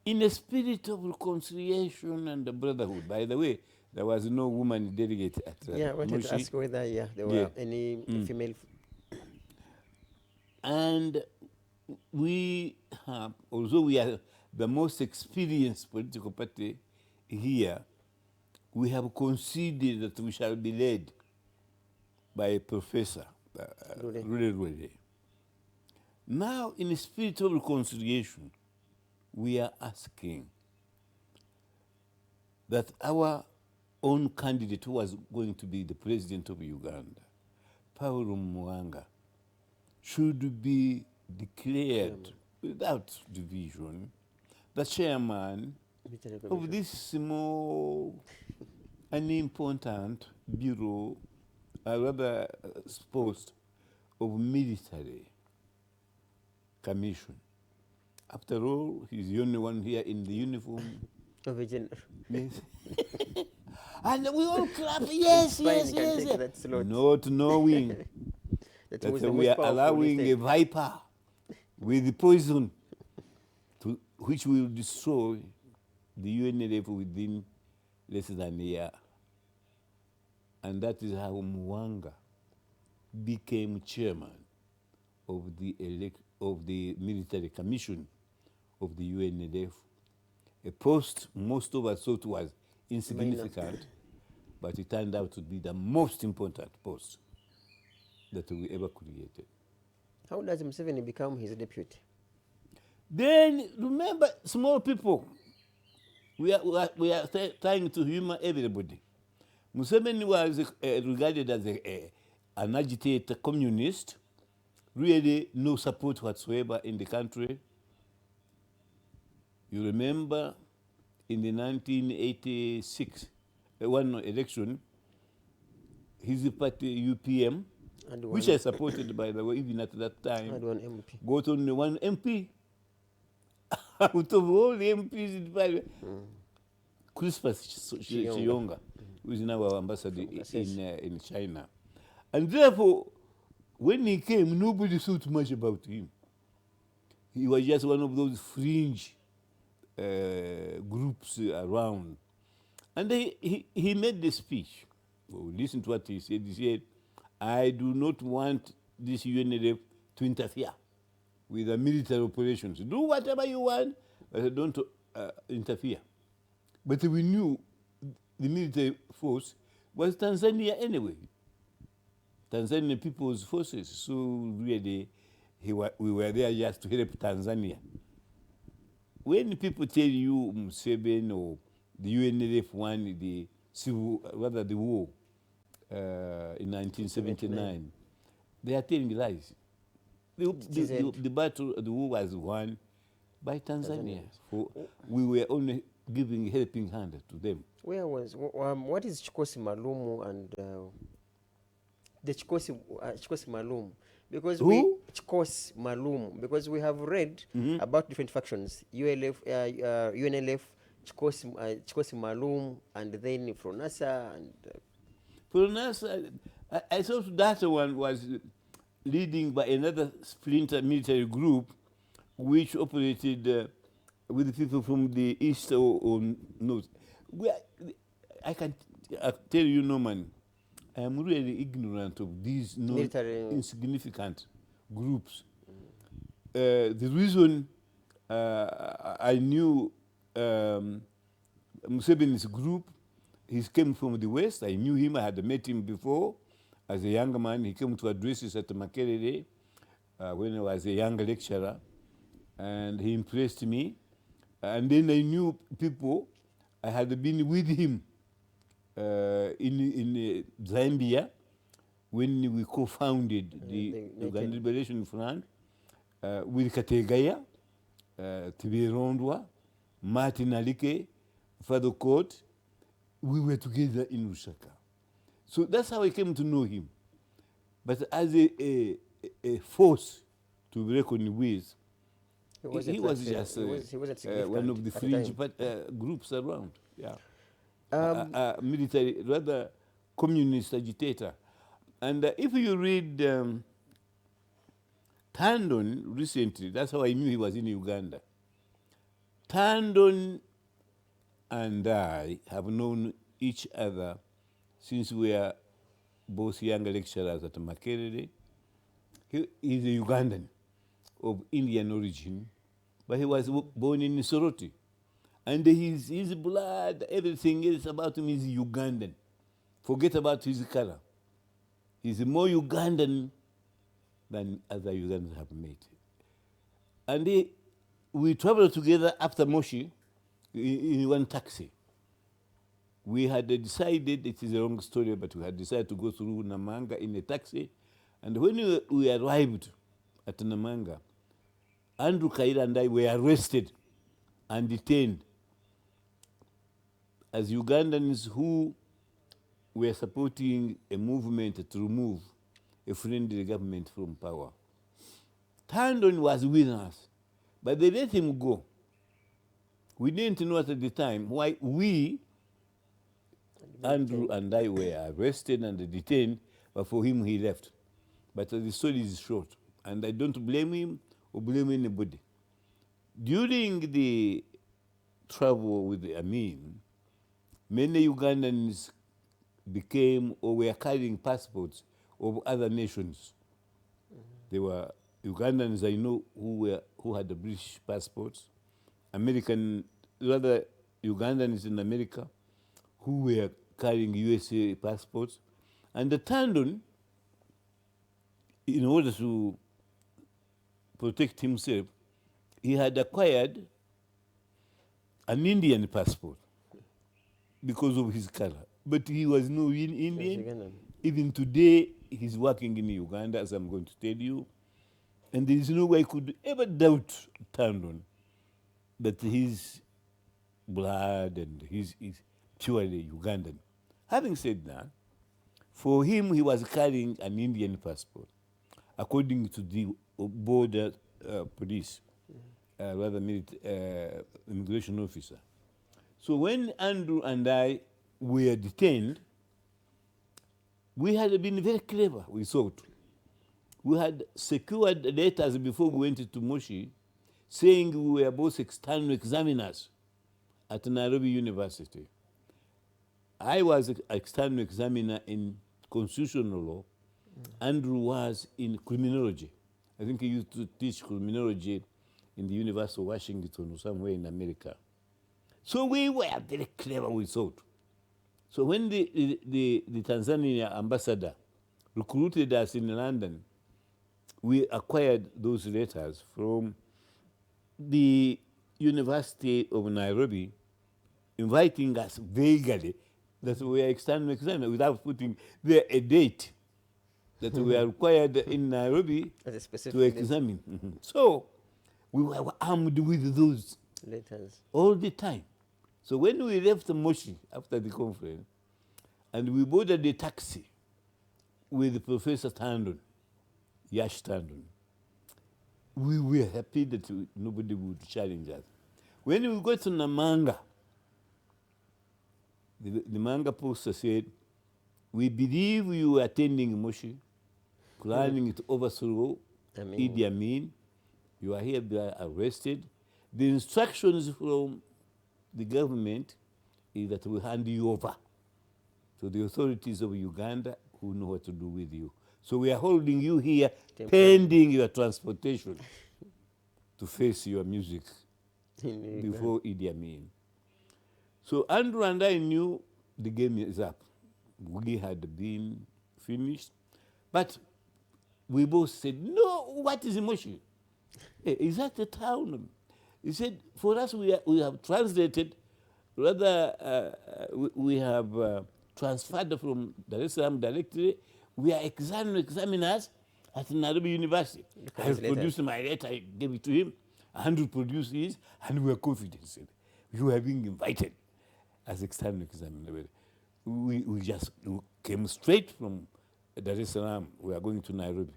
in a spirit of reconciliation and brotherhood. By the way, there was no woman delegate at I wanted to ask whether there were any female. And we have, although we are the most experienced political party here, we have conceded that we shall be led by a professor, Rule. Now, in a spirit of reconciliation, we are asking that our own candidate, who was going to be the president of Uganda, Paul Mwanga, should be declared without division the chairman of this small, unimportant bureau, rather post of military commission. After all, he's the only one here in the uniform. Of a general. Yes. And we all clap, yes. Not knowing that we are allowing a viper with poison which will destroy the UNLF within less than a year. And that is how Mwanga became chairman of the military commission of the UNLF, a post most of us thought was insignificant, but it turned out to be the most important post that we ever created. How does Museveni become his deputy? Then remember, small people, we are trying to humor everybody. Museveni was regarded as an agitator communist, really no support whatsoever in the country. You remember in the 1986 one election, his party UPM, which I supported by the way, even at that time, got only one MP. Out of all the MPs in the parliament. Crispus Chiyonga, who is now our ambassador in China. And therefore, when he came, nobody thought much about him. He was just one of those fringe groups around. And he made the speech. Well, listen to what he said. He said, I do not want this UNLF to interfere with the military operations. Do whatever you want, but don't interfere. But we knew the military force was Tanzania anyway. Tanzanian People's Forces. So really, we were there just to help Tanzania. When people tell you Museveni or the UNLF won the war in 1979, they are telling lies. The battle, the war was won by Tanzania. We were only giving helping hand to them. Where was what is Chikosi Malumu and the Chikosi Malumu? Because Chikosi Malumu, because we have read about different factions, UNLF, Chikosi Malumu, and then Fronasa and. Fronasa, I thought that one was leading by another splinter military group which operated with people from the east or north. I can tell you, Norman, I am really ignorant of these insignificant groups. The reason I knew Museveni's group, he came from the west. I knew him, I had met him before. As a young man, he came to address us at Makerere when I was a young lecturer, and he impressed me. And then I knew people. I had been with him in Zambia when we co-founded the Uganda Liberation Front with Kategaya, Tibirondwa, Martin Alike, Father Court. We were together in Lusaka. So that's how I came to know him. But as a force to be reckoned with, he was just one of the fringe groups around. Yeah, military, rather communist agitator. And if you read Tandon recently, that's how I knew he was in Uganda. Tandon and I have known each other since we are both young lecturers at Makerere. He is a Ugandan of Indian origin, but he was born in Soroti. And his blood, everything else about him is Ugandan. Forget about his color. He's more Ugandan than other Ugandans have met. And we traveled together after Moshi in one taxi. We had decided, it is a long story, but we had decided to go through Namanga in a taxi. And when we arrived at Namanga, Andrew Kaira and I were arrested and detained as Ugandans who were supporting a movement to remove a friendly government from power. Tandon was with us, but they let him go. We didn't know at the time why we, Andrew and I, were arrested and detained, but for him he left. But the story is short, and I don't blame him or blame anybody. During the trouble with Amin, many Ugandans became or were carrying passports of other nations. There were Ugandans I know who had the British passports, rather Ugandans in America who were carrying USA passports, and the Tandon, in order to protect himself, he had acquired an Indian passport because of his color. But he was no Indian. Even today, he's working in Uganda, as I'm going to tell you. And there is no way I could ever doubt Tandon that his blood and he's purely Ugandan. Having said that, for him, he was carrying an Indian passport, according to the border police, rather immigration officer. So when Andrew and I were detained, we had been very clever, we thought. We had secured letters before we went to Moshi saying we were both external examiners at Nairobi University. I was an external examiner in constitutional law. Andrew was in criminology. I think he used to teach criminology in the University of Washington or somewhere in America. So we were very clever, we thought. So when the Tanzania ambassador recruited us in London, we acquired those letters from the University of Nairobi, inviting us vaguely that we are external examiners without putting there a date that we are required in Nairobi to examine. So we were armed with those letters all the time. So when we left Moshi after the conference, and we boarded a taxi with Professor Tandon, Yash Tandon, we were happy that nobody would challenge us. When we got to Namanga, the Manga poster said, "We believe you were attending Moshi, planning to overthrow Idi Amin. You are here, you are arrested. The instructions from the government is that we hand you over to the authorities of Uganda who know what to do with you. So we are holding you here pending your transportation to face your music before Idi Amin." So Andrew and I knew the game is up. We had been finished, but we both said, "No, what is Moshi? Is that the town?" He said, "For us, we have translated, rather we have transferred from Dar es Salaam directly. We are examiners at Nairobi University." I produced my letter, I gave it to him, Andrew produced his, and we were confident. Said, "You are being invited as external examiner." We just came straight from Dar es Salaam. We are going to Nairobi.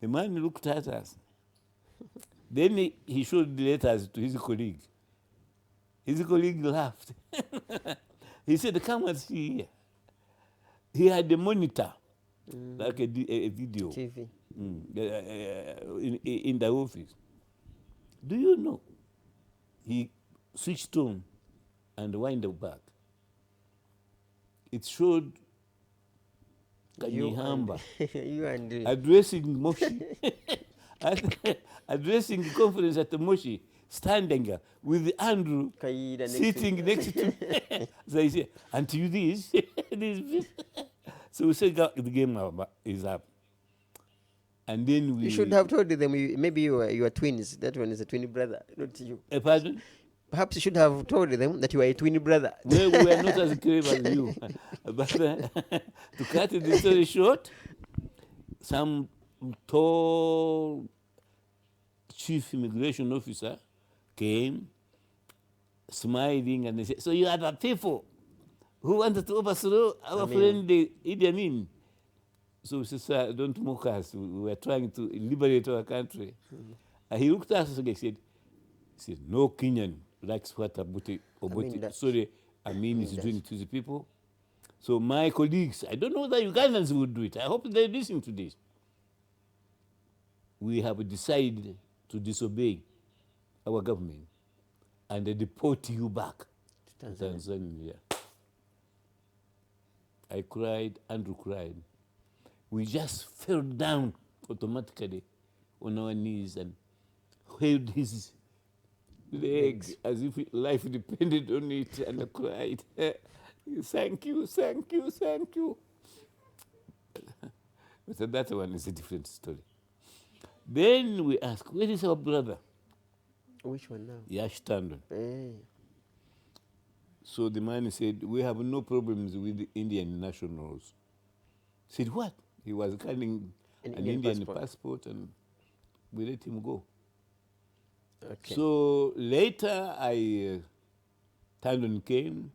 The man looked at us. Then he showed the letters to his colleague. His colleague laughed. He said, "Come and see here." He had a monitor, like a video, TV. In the office. Do you know? He switched on and wound back. It showed Kanyeihamb addressing Moshi, addressing the conference at the Moshi, standing with Andrew sitting next to him. So he said, "And to you this." So we said, "The game is up." And then we... You should have told them, maybe you are twins. That one is a twin brother, not you. Pardon? Perhaps you should have told them that you are a twin brother. Well, we are not as clever as you. But to cut the story short, some tall chief immigration officer came smiling and they said, "So you are the people who wanted to overthrow our friend Idi Amin." So we said, "Sir, don't mock us. We were trying to liberate our country." And he looked at us and he said, "No Kenyan likes what Amin is doing to the people. So my colleagues, I don't know that Ugandans will do it. I hope they listen to this. We have decided to disobey our government and deport you back to Tanzania." I cried, Andrew cried. We just fell down automatically on our knees and held his leg as if life depended on it, and I cried, thank you, thank you, thank you. But that one is a different story. Then we asked, where is our brother? Which one now? Yash Tandon. Hey. So the man said, we have no problems with the Indian nationals. Said, what? He was carrying an Indian passport, and we let him go. Okay. So later, Tandon came,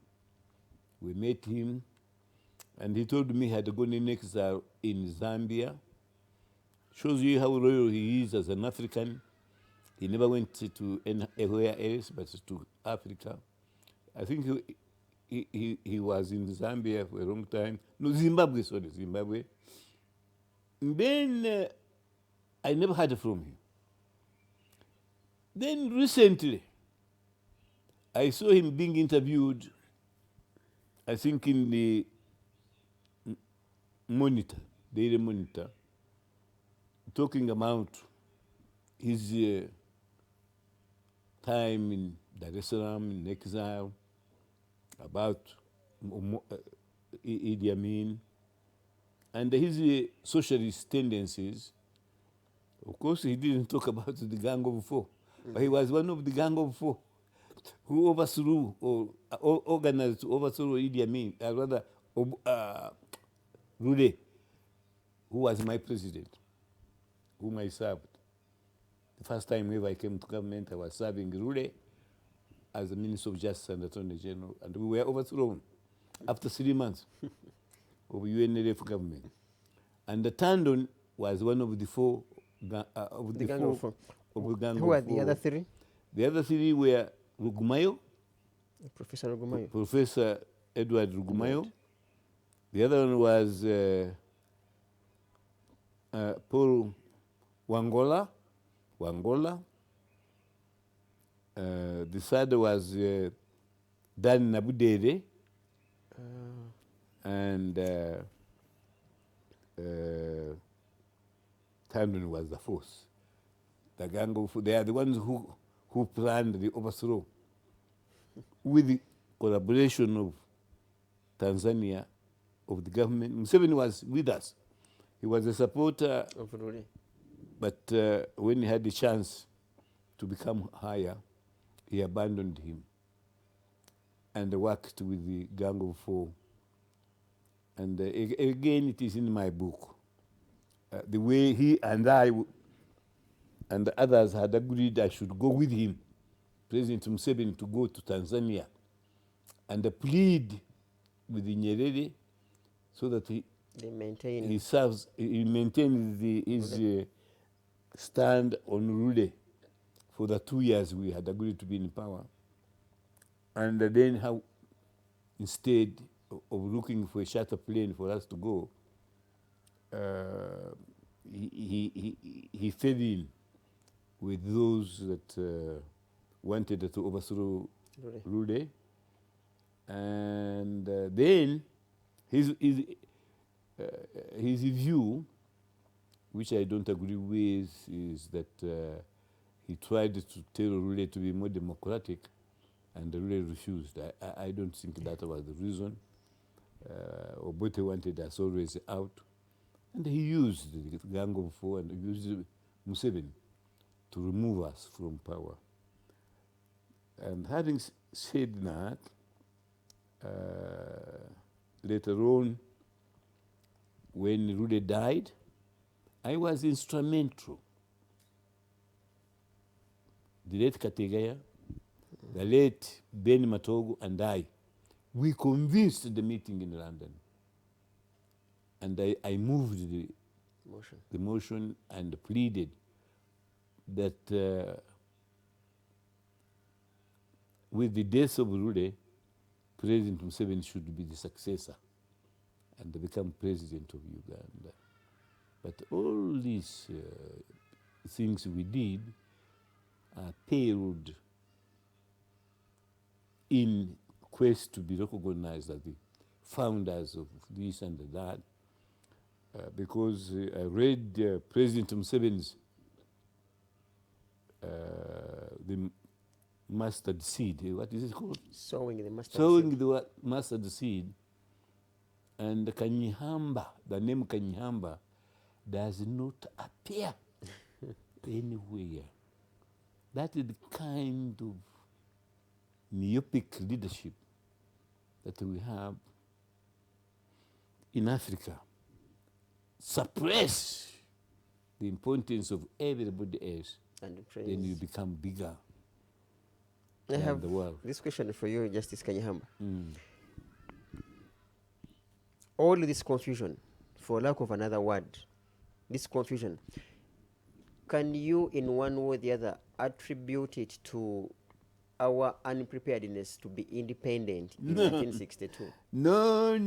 we met him, and he told me he had gone in exile in Zambia. Shows you how loyal he is as an African. He never went to anywhere else but to Africa. I think he was in Zambia for a long time. No, Zimbabwe, sorry, Zimbabwe. Then I never heard from him. Then recently, I saw him being interviewed, I think in the Monitor, Daily Monitor, talking about his time in Dar es Salaam, in exile, about Idi Amin, and his socialist tendencies. Of course, he didn't talk about the Gang of Four, but he was one of the Gang of Four who overthrew or organized to overthrow Idi Amin, rather Rude, who was my president, whom I served. The first time ever I came to government, I was serving Rude as the Minister of Justice and Attorney General, and we were overthrown after 3 months of UNLF government. And the Tandon was one of the four of the Gang of Four. Who are the other three? The other three were Rugumayo, Professor Rugumayo, Professor Edward Rugumayo. The other one was Paul Wangola. The third was Dan Nabudere, and Tandon was the fourth. The Gang of Four, they are the ones who planned the overthrow with the collaboration of Tanzania, of the government. Museveni was with us. He was a supporter of Ruri. But when he had the chance to become higher, he abandoned him and worked with the Gang of Four. And again, it is in my book. The way he and I and the others had agreed I should go with him, President Museveni, to go to Tanzania and plead with the Nyerere so that he maintains his stand on Rude for the 2 years we had agreed to be in power. And then how, instead of looking for a charter plane for us to go, he fell in with those that wanted to overthrow Rude. And then his view, which I don't agree with, is that he tried to tell Rude to be more democratic, and Rude refused. I don't think that was the reason. Obote wanted us always out, and he used the Gang of Four and used Museveni to remove us from power. And having said that, later on, when Rude died, I was instrumental. The late Kategaya, the late Ben Matogo, and I, we convinced the meeting in London. And I moved the motion and pleaded that with the death of Rude, President Museveni should be the successor and become president of Uganda. But all these things we did paled in quest to be recognized as the founders of this and that, because I read President M7's the mustard seed. What is it called? Sowing the mustard Sowing seed. the mustard seed. And Kanyeihamb, the name Kanyeihamb, does not appear anywhere. That is the kind of myopic leadership that we have in Africa. Suppress the importance of everybody else, and then you become bigger I than have the world. this question for you, Justice Kanyeihamb. All this confusion, for lack of another word, this confusion, can you in one way or the other attribute it to our unpreparedness to be independent in 1962? No.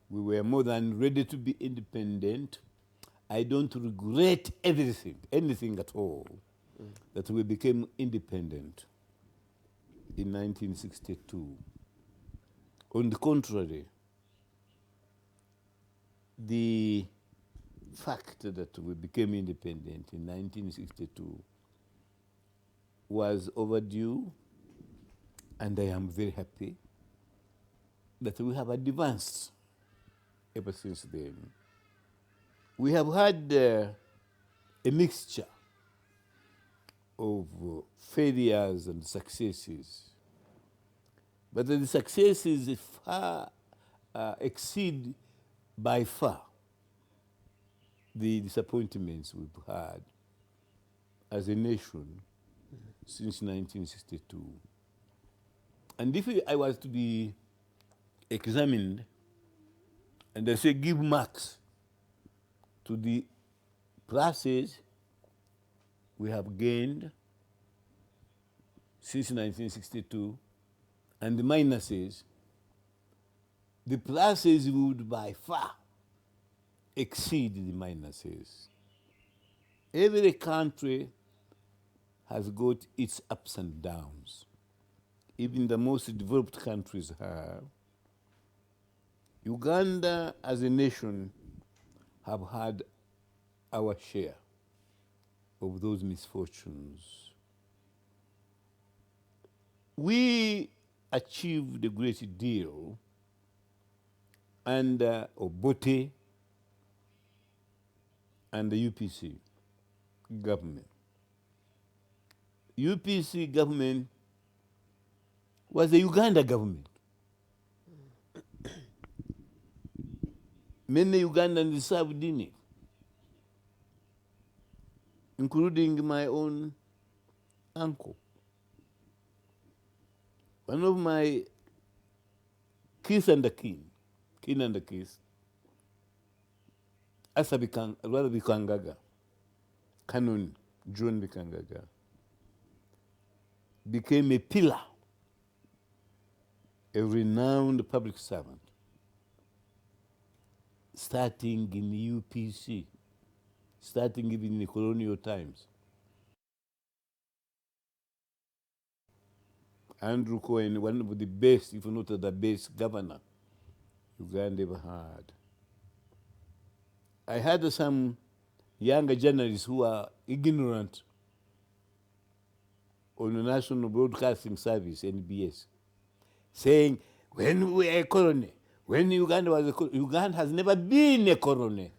We were more than ready to be independent. I don't regret anything at all, that we became independent in 1962. On the contrary, the fact that we became independent in 1962 was overdue, and I am very happy that we have advanced ever since then. We have had a mixture of failures and successes, but the successes far exceed by far the disappointments we've had as a nation since 1962. And if I was to be examined, and I say give marks to the pluses we have gained since 1962 and the minuses, the pluses would by far exceed the minuses. Every country has got its ups and downs. Even the most developed countries have. Uganda as a nation have had our share of those misfortunes. We achieved a great deal under Obote and the UPC government. UPC government was the Uganda government. Many Ugandans served in it, including my own uncle. One of my kin and kiss, Asa Bikangaga, Canon John Bikangaga, became a pillar, a renowned public servant, starting in UPC, starting even in the colonial times. Andrew Cohen, one of the best, if not the best governor Uganda ever had. I had some younger journalists who are ignorant on the National Broadcasting Service, NBS, saying, when we were a colony, when Uganda was a colony, Uganda has never been a colony.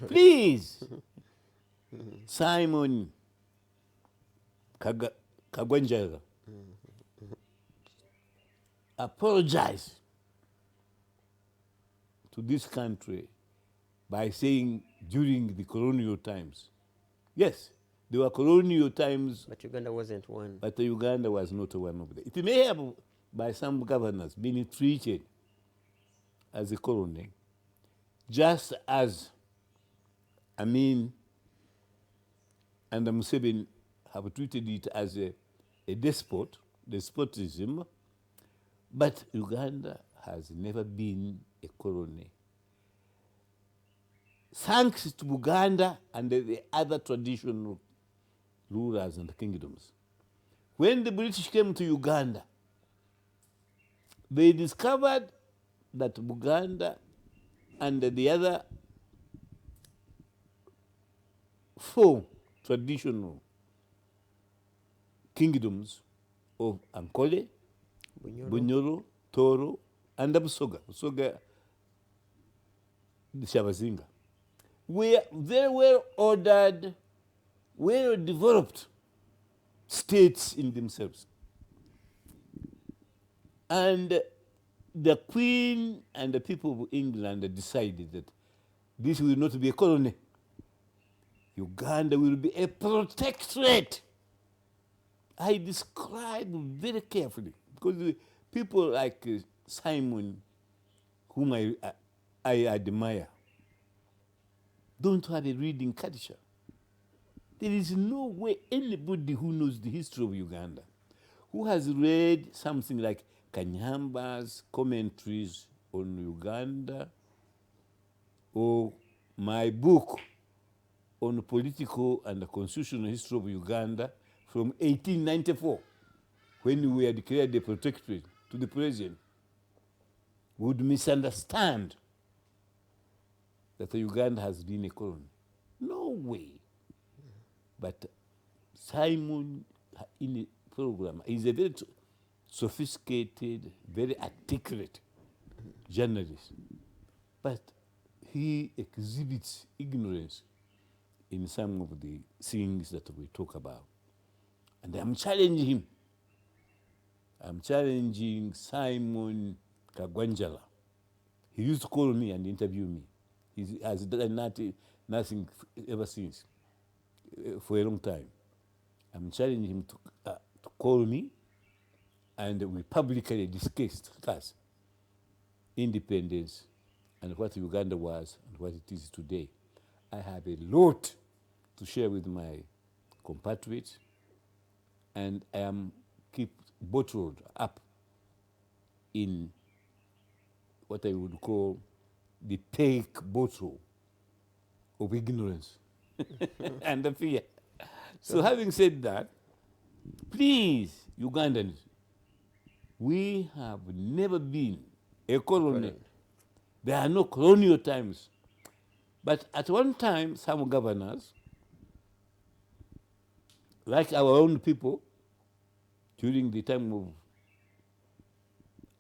Please, Simon Kagwanjaga, apologize to this country by saying during the colonial times. Yes, there were colonial times. But Uganda wasn't one. But Uganda was not one of them. It may have, by some governors, been treated as a colony, just as Amin and Museveni have treated it as a despotism, but Uganda has never been a colony. Thanks to Uganda and the other traditional rulers and kingdoms. When the British came to Uganda, they discovered that Buganda and the other 4 traditional kingdoms of Ankole, Bunyoro, Toro, and Busoga, the Shabazinga, were very well ordered, well developed states in themselves. And the Queen and the people of England decided that this will not be a colony. Uganda will be a protectorate. I describe very carefully because people like Simon, whom I admire, don't have a reading culture. There is no way anybody who knows the history of Uganda, who has read something like Kanyeihamba's commentaries on Uganda, or my book on political and constitutional history of Uganda from 1894, when we were declared a protectorate, to the present, would misunderstand that Uganda has been a colony. No way. But Simon, in a program, is a very sophisticated, very articulate journalist. But he exhibits ignorance in some of the things that we talk about. And I'm challenging him. I'm challenging Simon Kagwanjala. He used to call me and interview me. He has done nothing ever since, for a long time. I'm challenging him to call me, and we publicly discuss independence and what Uganda was and what it is today. I have a lot to share with my compatriots, and I am keep bottled up in what I would call the pink bottle of ignorance and the fear. So having said that, please, Ugandans, we have never been a colony. There are no colonial times. But at one time, some governors, like our own people, during the time of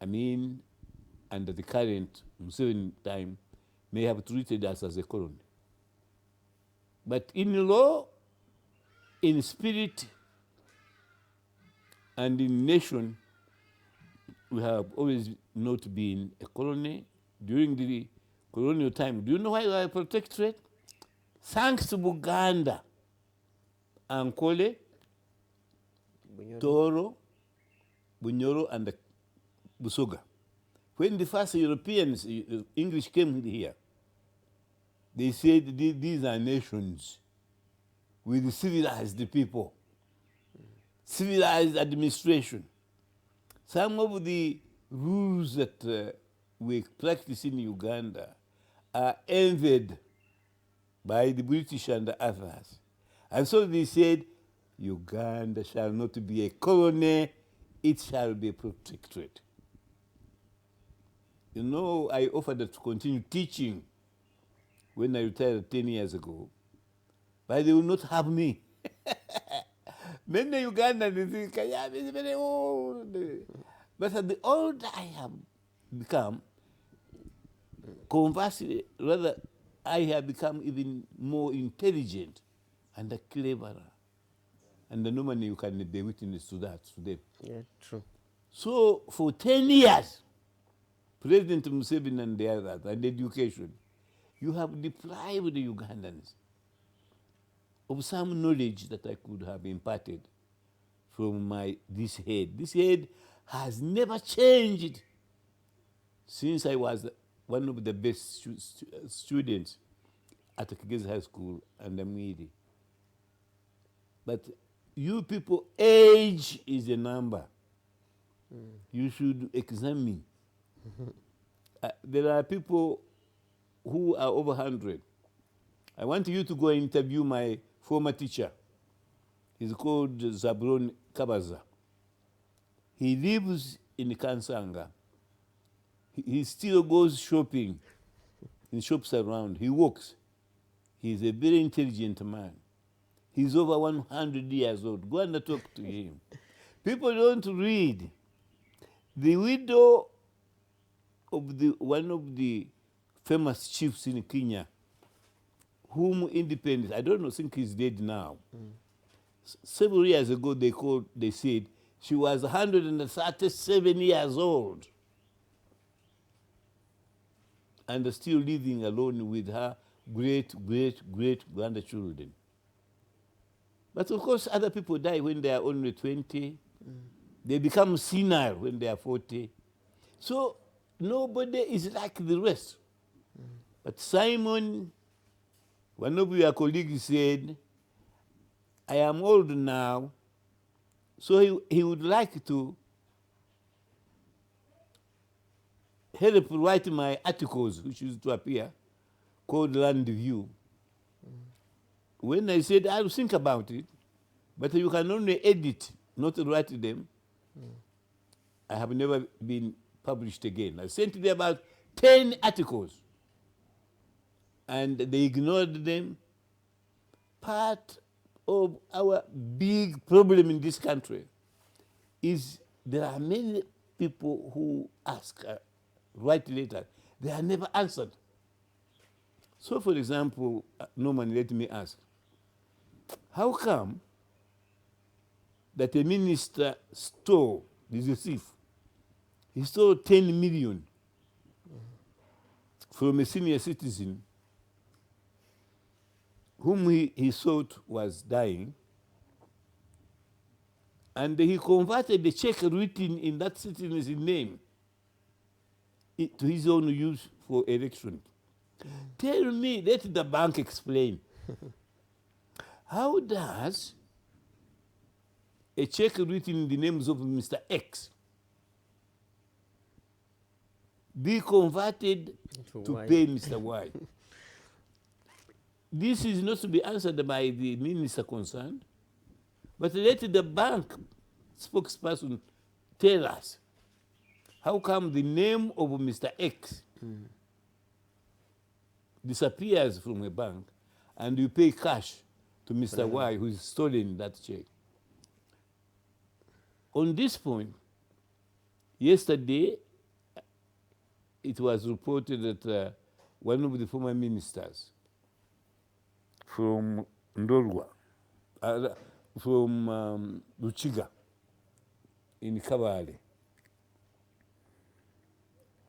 Amin and the current M7's time, may have treated us as a colony. But in law, in spirit, and in nation, we have always not been a colony. During the colonial time, do you know why we are a protectorate? Thanks to Buganda, Ankole, Toro, Bunyoro, and Busoga. When the first Europeans, English came here, they said these are nations with civilized people, civilized administration. Some of the rules that we practice in Uganda are envied by the British and the others. And so they said, Uganda shall not be a colony, it shall be a protectorate. You know, I offered to continue teaching when I retired 10 years ago, but they will not have me. Many Ugandans think Kanyeihamb is very old. But the older I have become, conversely, rather, I have become even more intelligent and cleverer. And normally you can be witness to that today. Yeah, true. So for 10 years, President Museveni and the others, and education, you have deprived the Ugandans of some knowledge that I could have imparted from this head. This head has never changed since I was one of the best students at Kigezi High School and Amwiri. But you people, age is a number. You should examine. There are people who are over 100. I want you to go and interview my former teacher. He's called Zabron Kabaza. He lives in Kansanga. He still goes shopping in shops around. He walks. He's a very intelligent man. He's over 100 years old. Go and talk to him. People don't read. The widow of one of the famous chiefs in Kenya, whom independence, I don't know, think he's dead now. Several years ago, they said she was 137 years old and still living alone with her great grandchildren. But of course, other people die when they are only 20. They become senile when they are 40. So nobody is like the rest. But Simon, one of your colleagues said, I am old now, so he would like to help write my articles, which used to appear, called Land View. When I said, I'll think about it, but you can only edit, not write them, I have never been published again. I sent them about 10 articles, and they ignored them. Part of our big problem in this country is there are many people who ask, write letters, they are never answered. So for example, Norman, let me ask, how come that a minister stole, this is a thief, he stole 10 million from a senior citizen whom he thought was dying, and he converted the check written in that citizen's name to his own use for election. Tell me, let the bank explain. How does a check written in the names of Mr. X be converted to pay Mr. Y? This is not to be answered by the minister concerned, but let the bank spokesperson tell us how come the name of Mr. X disappears from a bank and you pay cash to Mr. Y who is stolen that check. On this point, yesterday it was reported that one of the former ministers from Ndorwa, from Luchiga in Kabale,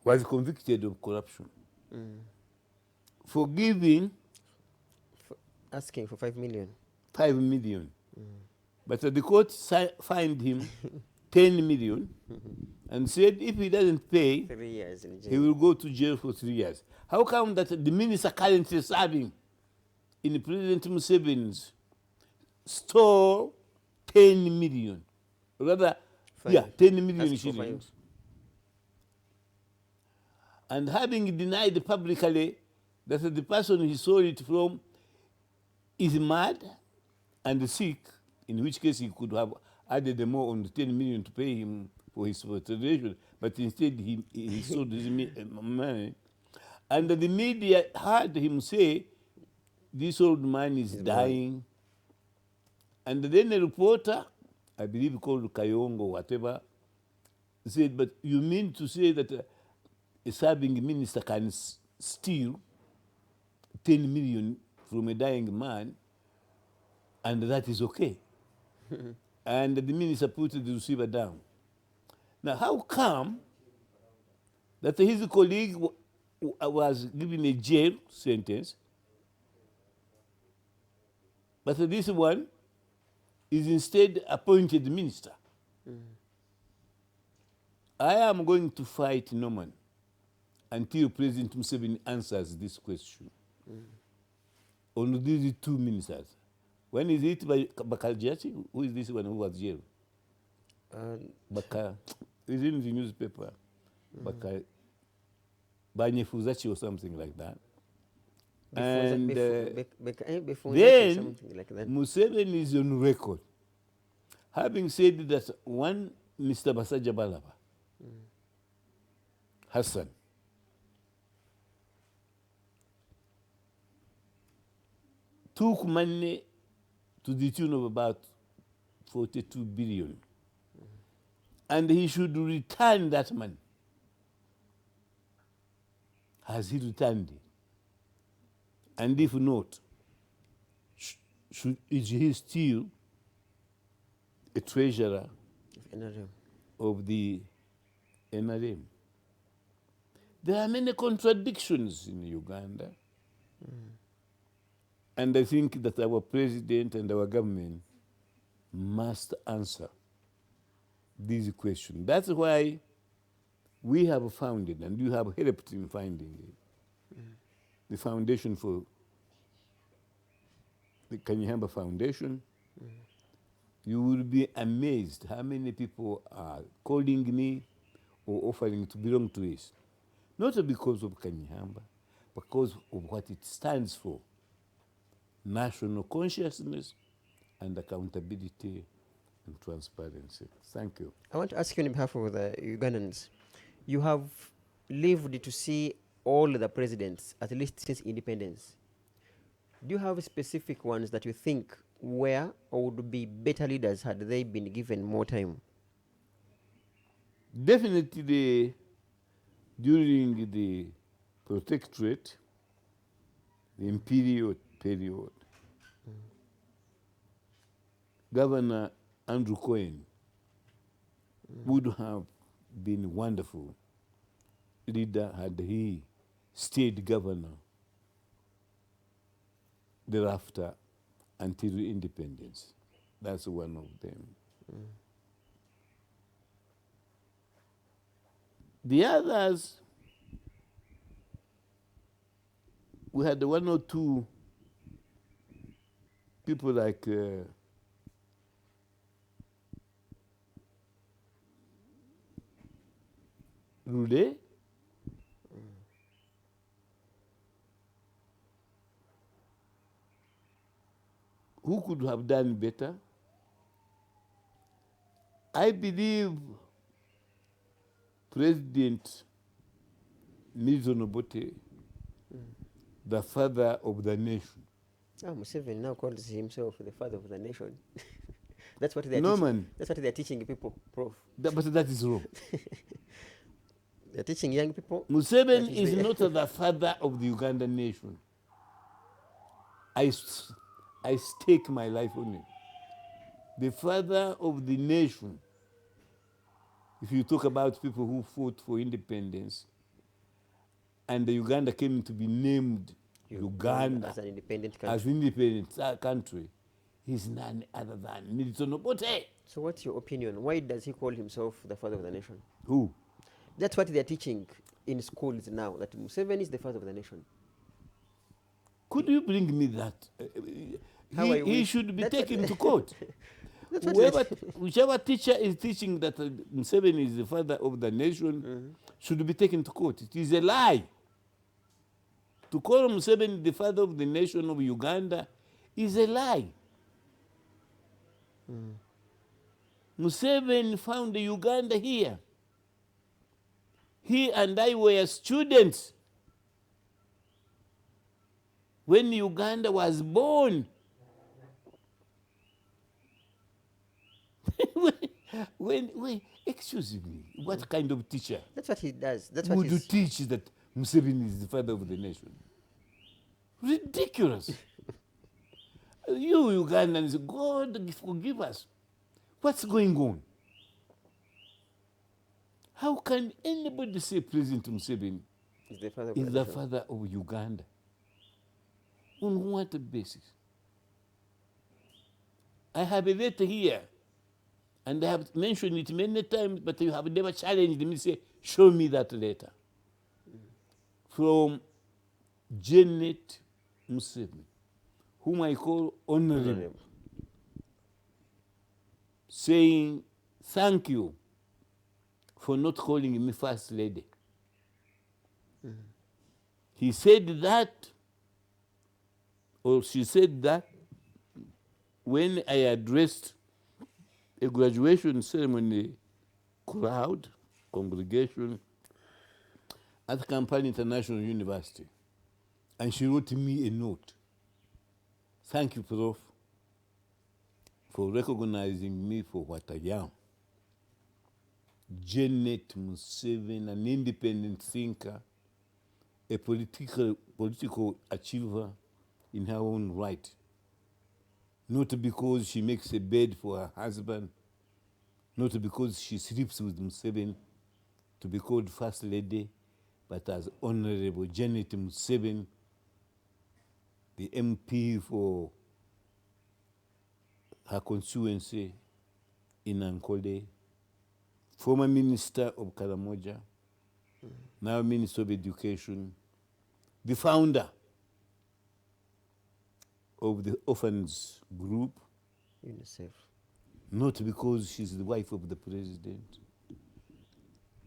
was convicted of corruption for giving, asking for 5 million. 5 million. But the court fined him 10 million and said if he doesn't pay, 3 years in jail. He will go to jail for 3 years. How come that the minister currently serving in President M7's stole 10 million? Rather, yeah, 10 million shillings. And having denied publicly that the person he sold it from is mad and sick, in which case he could have added more on the 10 million to pay him for his fertilization, but instead he sold his money. And the media heard him say, this old man is dying. And then a reporter, I believe called Kayongo or whatever, said, but you mean to say that a serving minister can steal 10 million from a dying man, and that is okay? And the minister put the receiver down. Now, how come that his colleague was given a jail sentence, but this one is instead appointed minister? I am going to fight Norman until President Museveni answers this question on these two ministers. When is it by Bakajachi? Who is this one who was jailed? Baka, is in the newspaper. Baka, Banyefuzachi or something like that. And then Museveni is on record having said that one Mr. Basaja Balaba, Hassan, took money to the tune of about 42 billion. And he should return that money. Has he returned it? And if not, is he still a treasurer of the NRM? There are many contradictions in Uganda. And I think that our president and our government must answer these questions. That's why we have founded, and you have helped in finding it, the foundation for the Kanyeihamb Foundation. You will be amazed how many people are calling me or offering to belong to it. Not because of Kanyeihamb, because of what it stands for. National consciousness and accountability and transparency. Thank you. I want to ask you on behalf of the Ugandans. You have lived to see all the presidents, at least since independence. Do you have specific ones that you think were or would be better leaders had they been given more time? Definitely, during the protectorate, the imperial period, Governor Andrew Cohen would have been wonderful leader had he stayed governor thereafter until independence. That's one of them. The others, we had one or two people like Rule, who could have done better. I believe President Milton Obote, the father of the nation. Museveni now calls himself the father of the nation. That's what they're No, teaching. man. That's what they're teaching people, Prof. But that is wrong. They're teaching young people. Museveni is not the father of the Ugandan nation. I stake my life on it. The father of the nation, if you talk about people who fought for independence, and the Uganda came to be named Uganda as an independent country. As independent country, he's none other than Milton Obote. So what's your opinion? Why does he call himself the father of the nation? Who? That's what they're teaching in schools now, that Museveni is the father of the nation. Could you bring me that? He should be taken to court. Whichever teacher is teaching that Museveni is the father of the nation should be taken to court. It is a lie. To call Museveni the father of the nation of Uganda is a lie. Museveni found Uganda here. He and I were students when Uganda was born. Excuse me, what kind of teacher? That's what he does. That's what would you teach that Museveni is the father of the nation? Ridiculous. You Ugandans, God forgive us. What's going on? How can anybody say President Museveni is the father is the father of Uganda? On what basis? I have a letter here, and I have mentioned it many times, but you have never challenged me to say, show me that letter. From Janet Museveni, whom I call Honorable, saying, thank you for not calling me First Lady. He said that, or she said that, when I addressed a graduation ceremony crowd, congregation, at Kampala International University. And she wrote me a note Thank you, Prof, for recognizing me for what I am. Janet Museveni, an independent thinker, a political achiever in her own right. Not because she makes a bed for her husband, not because she sleeps with Museveni to be called First Lady, but as Honorable Janet Museveni, the MP for her constituency in Ankole, former Minister of Karamoja, now Minister of Education, the founder of the orphans group, UNICEF. not because she's the wife of the president,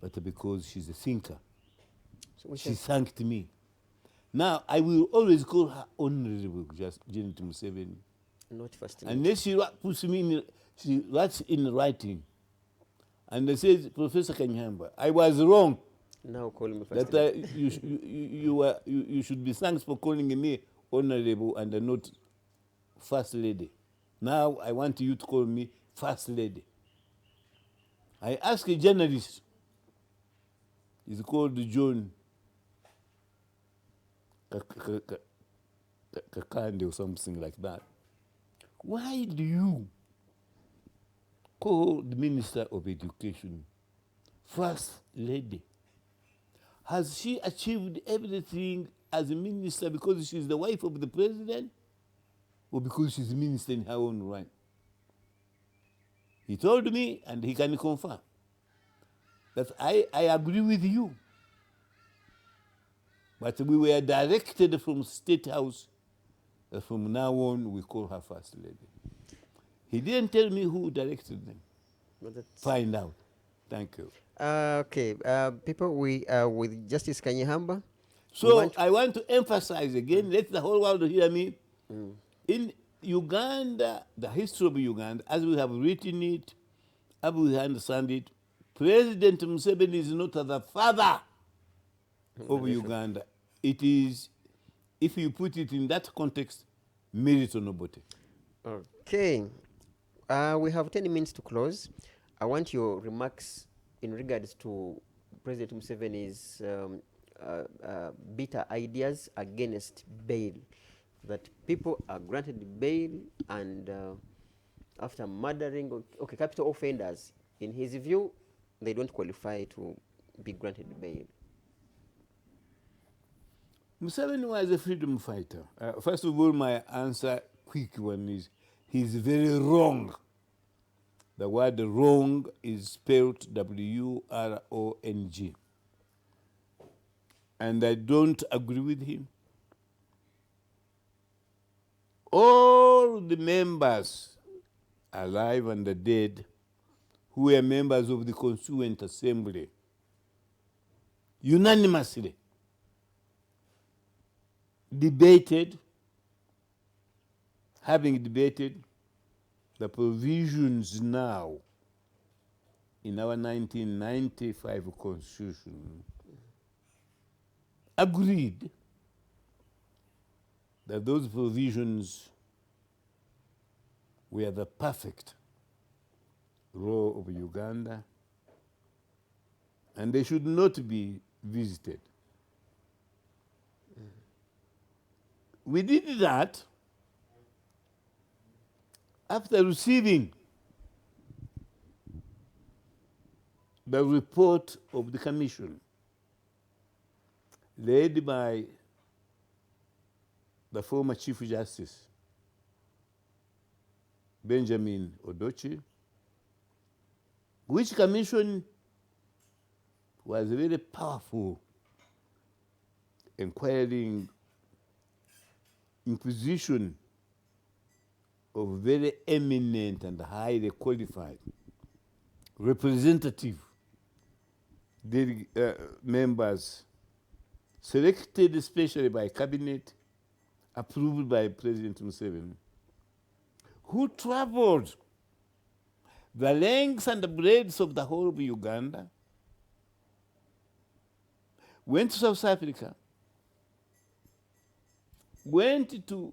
but because she's a thinker. So she thanked me. Now, I will always call her Honorable Janet Museveni. Not First. Unless she puts me in, she writes in writing, and they says, Professor Kanyeihamb, I was wrong. Now call me First. That you should be thanked for calling me Honorable and not First Lady. Now I want you to call me First Lady. I asked a journalist, he's called John Kakande or something like that. Why do you call the Minister of Education First Lady? Has she achieved everything as a minister because she's the wife of the president, or because she's a minister in her own right? He told me, and he can confirm, that I agree with you. But we were directed from State House that from now on we call her First Lady. He didn't tell me who directed them. Find out. Thank you. Okay, people, we with Justice Kanyeihamb. So I want to emphasize again, let the whole world hear me. In Uganda, the history of Uganda, as we have written it, as we understand it, President Museveni is not the father of Uganda. It is, if you put it in that context, Milton Obote. Okay, we have 10 minutes to close. I want your remarks in regards to President Museveni's bitter ideas against bail, that people are granted bail and after murdering, okay, capital offenders, in his view, they don't qualify to be granted bail. Museveni was a freedom fighter. First of all, my answer, quick one, is he's very wrong. The word wrong is spelled W-R-O-N-G. And I don't agree with him. All the members, alive and dead, who were members of the Constituent Assembly, unanimously debated, having debated the provisions now in our 1995 Constitution, agreed that those provisions were the perfect law of Uganda and they should not be visited. We did that after receiving the report of the Commission led by the former Chief Justice, Benjamin Odochi, which commission was very powerful, inquiring inquisition of very eminent and highly qualified representative members selected especially by cabinet, approved by President Museveni, who traveled the lengths and the breadth of the whole of Uganda, went to South Africa, went to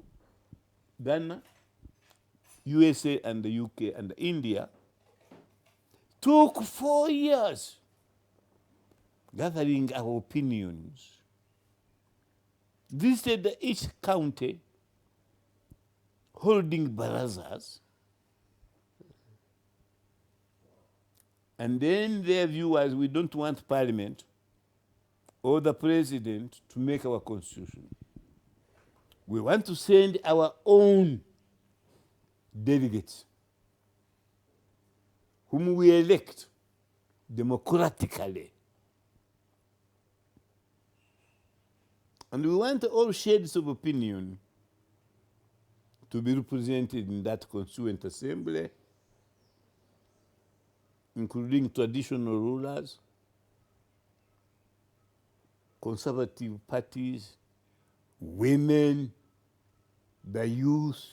Ghana, USA and the UK and India took 4 years gathering our opinions, visited each county, holding barazas, and then their view was, we don't want parliament or the president to make our constitution. We want to send our own delegates whom we elect democratically. And we want all shades of opinion to be represented in that constituent assembly, including traditional rulers, conservative parties, women, the youth,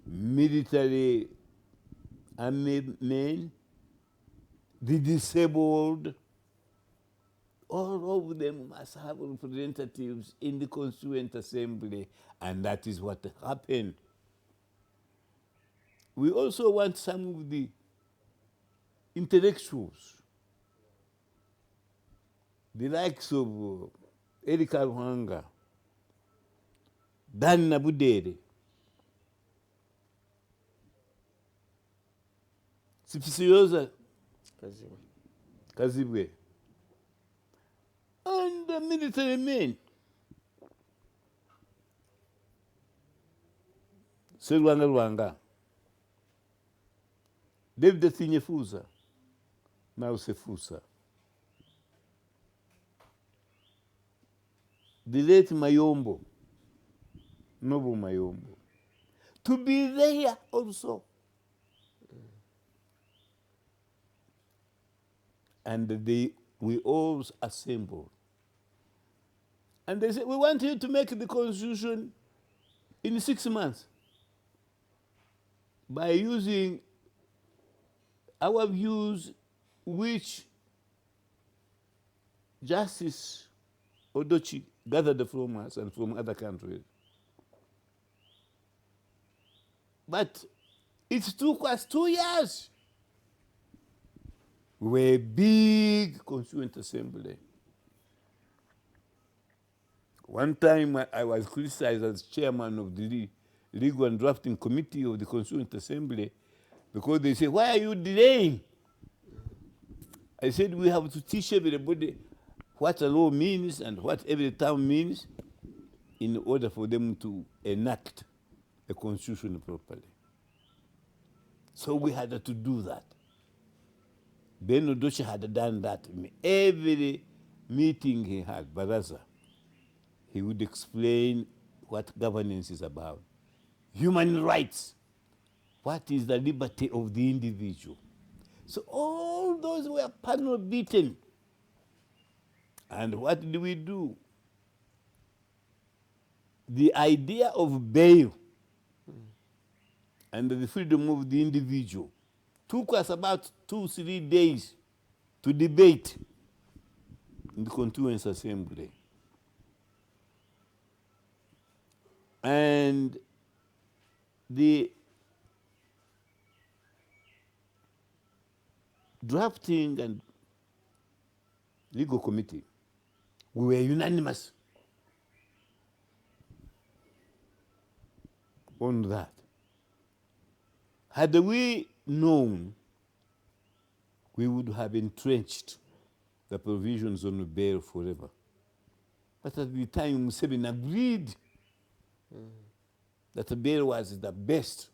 military army men, the disabled. All of them must have representatives in the Constituent Assembly, and that is what happened. We also want some of the intellectuals, the likes of era-Ruhanga, Dan Nabudere, Sipisiyoza Kazibwe, and the military men. Serwanga, David Tinyefuza, Mausefusa, the late Mayombo, Noble Mayombo, to be there also. And we all assembled. And they said, we want you to make the constitution in 6 months by using our views, which Justice Odochi gathered from us and from other countries. But it took us 2 years. We were a big constituent assembly. One time I was criticized as chairman of the Legal and Drafting Committee of the Constituent Assembly because they said, why are you delaying? I said, we have to teach everybody what a law means and what every term means in order for them to enact a constitution properly. So we had to do that. Ben Odochi had done that. Every meeting he had, Baraza, he would explain what governance is about. Human rights. What is the liberty of the individual? So all those were panel beaten. And what did we do? The idea of bail and the freedom of the individual took us about 2-3 days to debate in the Constituent Assembly. And the drafting and legal committee, we were unanimous on that. Had we known, we would have entrenched the provisions on bail forever. But at the time, Museveni agreed that the bail was the best.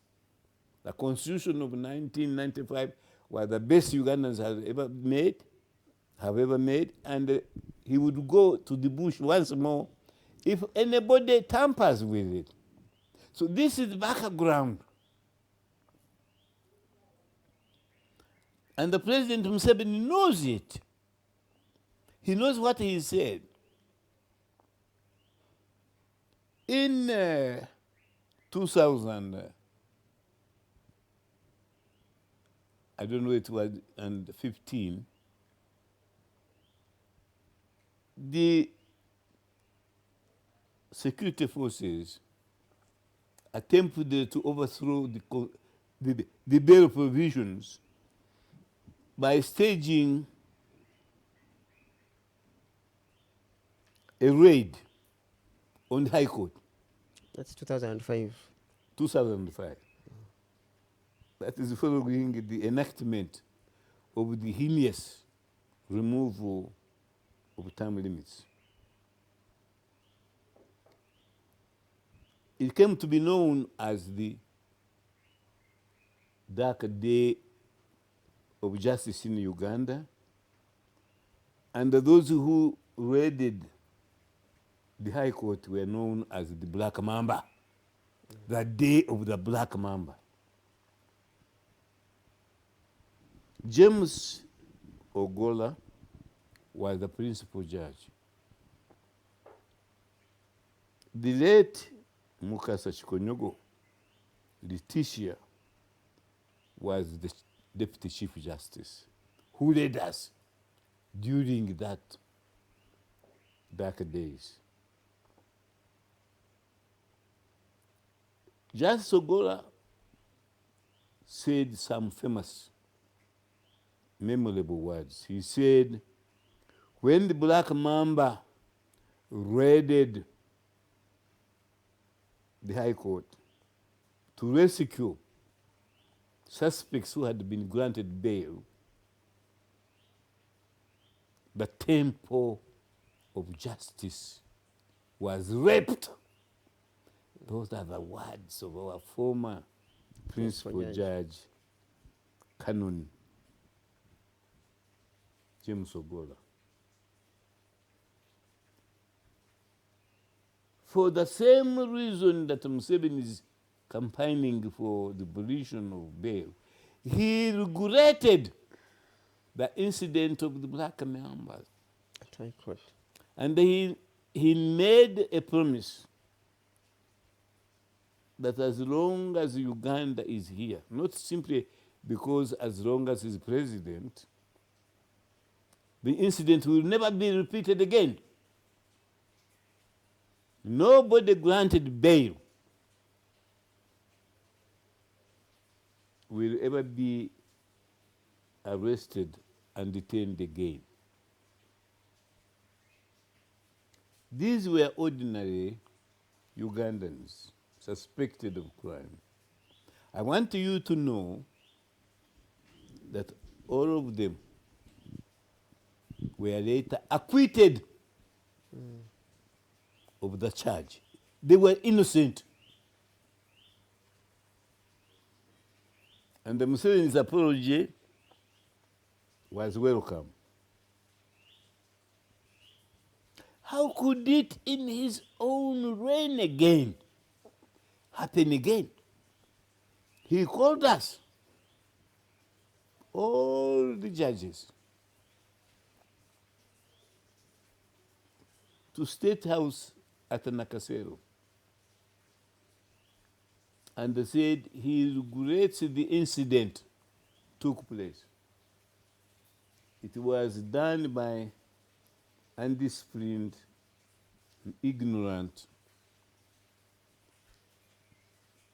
The Constitution of 1995 was the best Ugandans have ever made, and he would go to the bush once more if anybody tampers with it. So this is the background. And the President Museveni knows it. He knows what he said. In 2000, I don't know, it was, and 15, the security forces attempted to overthrow the bail provisions by staging a raid on the High Court. That's 2005. 2005. That is following the enactment of the heinous removal of term limits. It came to be known as the Dark Day of Justice in Uganda, and those who raided the High Court were known as the Black Mamba, the Day of the Black Mamba. James Ogola was the principal judge. The late Mukasa Chikonyogo, Letitia, was the deputy chief justice who led us during that dark days. Justice Ogola said some famous, memorable words. He said, when the Black Mamba raided the High Court to rescue suspects who had been granted bail, the temple of justice was raped. Those are the words of our former principal judge, Canon James Ogola. For the same reason that Museveni is campaigning for the abolition of bail, he regretted the incident of the Black Members. And he made a promise that as long as Uganda is here, not simply because as long as he's president, the incident will never be repeated again. Nobody granted bail will ever be arrested and detained again. These were ordinary Ugandans suspected of crime. I want you to know that all of them were later acquitted of the charge. They were innocent. And the Museveni's apology was welcome. How could it in his own reign again happen again? He called us, all the judges, to State House at Nakasero, and they said he regrets the incident took place. It was done by undisciplined, ignorant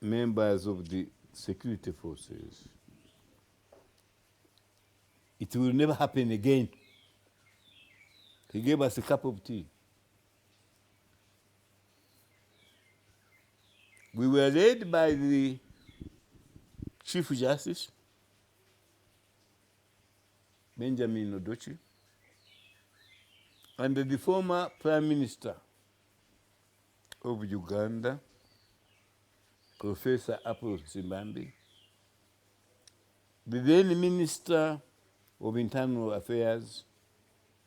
members of the security forces. It will never happen again. He gave us a cup of tea. We were led by the Chief Justice, Benjamin Odochi, and the former Prime Minister of Uganda, Professor Apollo Simbambi, the then Minister of Internal Affairs,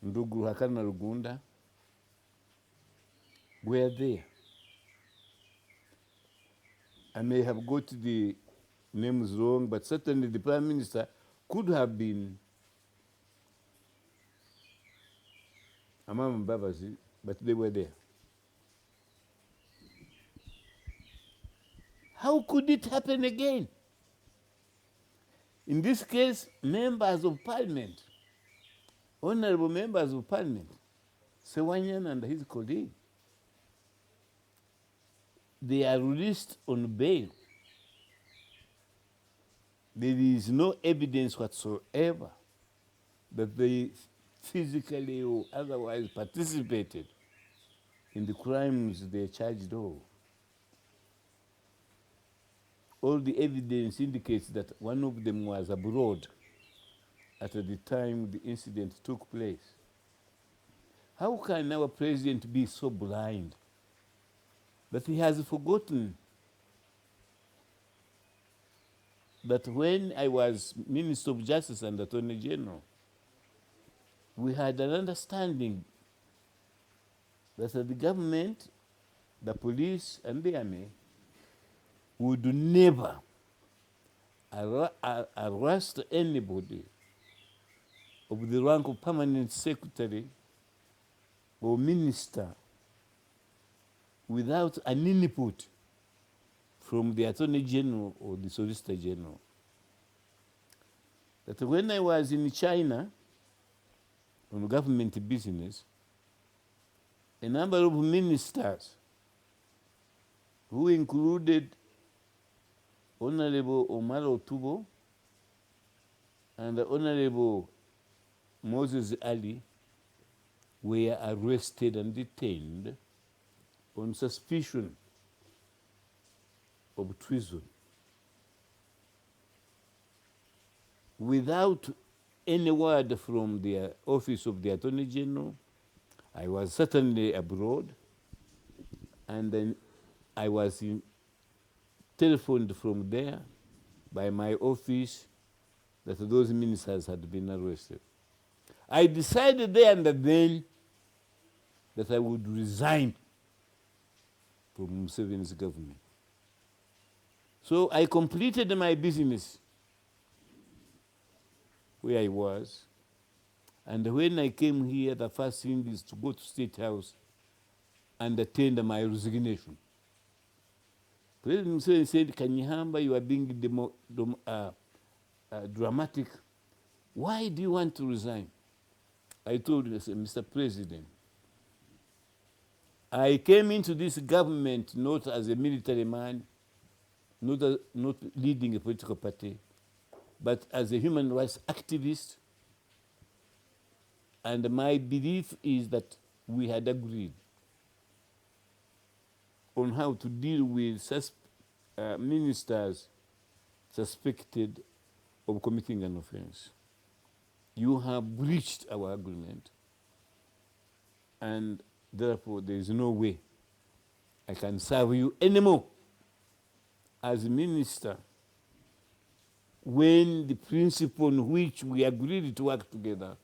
Ndugu Hakana Rugunda, were there. I may have got the names wrong, but certainly the Prime Minister could have been Amama Mbabazi, but they were there. How could it happen again? In this case, members of parliament, honorable members of parliament, Sewanyan and his colleague, they are released on bail. There is no evidence whatsoever that they physically or otherwise participated in the crimes they are charged of. All the evidence indicates that one of them was abroad at the time the incident took place. How can our president be so blind that he has forgotten that when I was Minister of Justice and Attorney General, we had an understanding that the government, the police, and the army would never arrest anybody of the rank of permanent secretary or minister without an input from the Attorney General or the Solicitor General. That when I was in China on government business, a number of ministers who included Honorable Omar Otubo and Honorable Moses Ali were arrested and detained on suspicion of treason without any word from the office of the Attorney General. I was certainly abroad, and then I was telephoned from there by my office that those ministers had been arrested. I decided there and then that I would resign from M7's government. So I completed my business where I was, and when I came here, the first thing is to go to State House and attend my resignation. President Museveni said, Kanyeihamb, you are being dramatic. Why do you want to resign? I told him, I said, Mr. President, I came into this government not as a military man, not leading a political party, but as a human rights activist. And my belief is that we had agreed on how to deal with ministers suspected of committing an offense. You have breached our agreement, and therefore there is no way I can serve you anymore as a minister when the principle on which we agreed to work together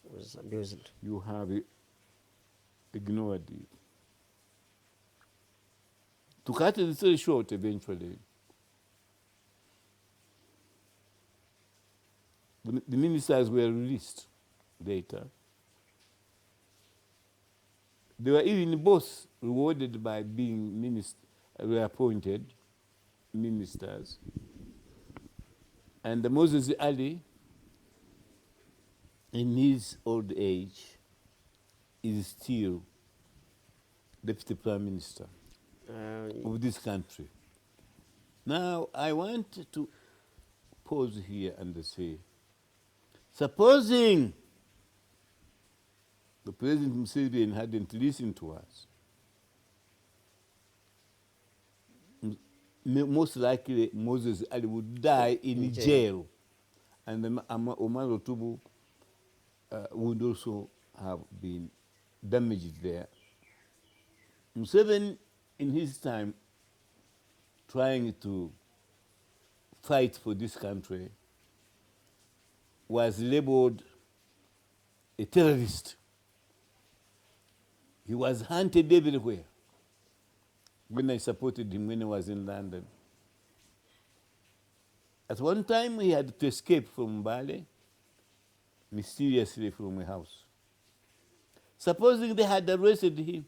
was abused. You have ignored it. To cut the story short, eventually, the ministers were released later. They were even both rewarded by being reappointed ministers. And Moses Ali, in his old age, is still Deputy Prime Minister of this country. Now, I want to pause here and say, supposing the President Museveni hadn't listened to us, most likely Moses Ali would die in jail, and Omar Otubo would also have been damaged there. Museveni, in his time, trying to fight for this country, was labeled a terrorist. He was hunted everywhere when I supported him when he was in London. At one time, he had to escape from Mbale, mysteriously from a house. Supposing they had arrested him,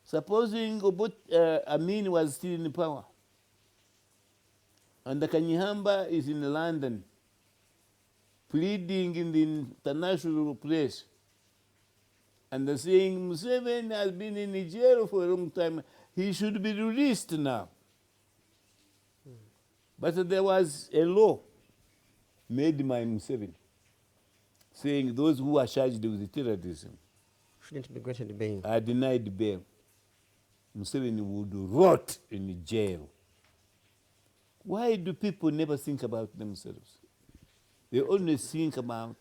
supposing Amin was still in power, and the Kanyeihamb is in London, pleading in the international press, and they're saying Museveni has been in jail for a long time. he should be released now. But there was a law made by M7 saying those who are charged with terrorism shouldn't be granted bail. Are denied bail. M7 would rot in jail. Why do people never think about themselves? They only think about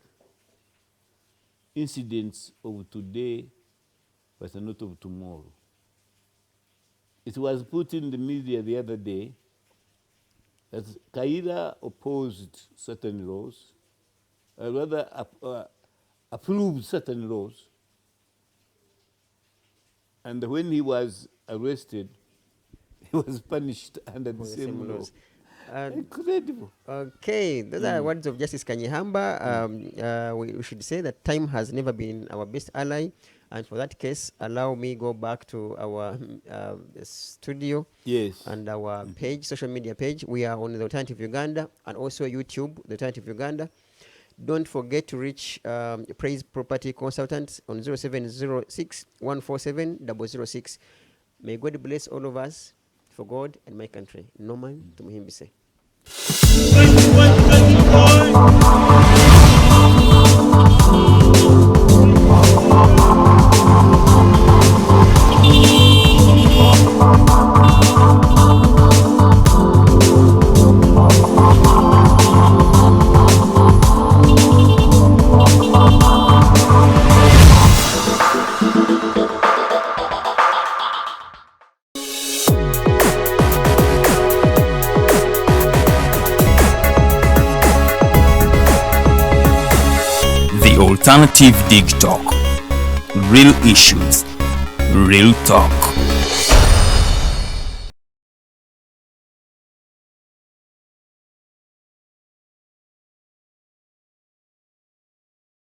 incidents of today, but not of tomorrow. It was put in the media the other day that Kaira opposed certain laws, rather approved certain laws, and when he was arrested, he was punished under the same laws. Incredible. Okay, those are words of Justice Kanyeihamba. We should say that time has never been our best ally, and for that case, allow me go back to our studio. Yes. And our page, social media page. We are on the Alternative Uganda and also YouTube, the Alternative Uganda. Don't forget to reach Praise Property Consultants on 0706 147 006. May God bless all of us for God and my country. Norman Tumuhimbise. Alternative Dig Talk. Real issues, real talk.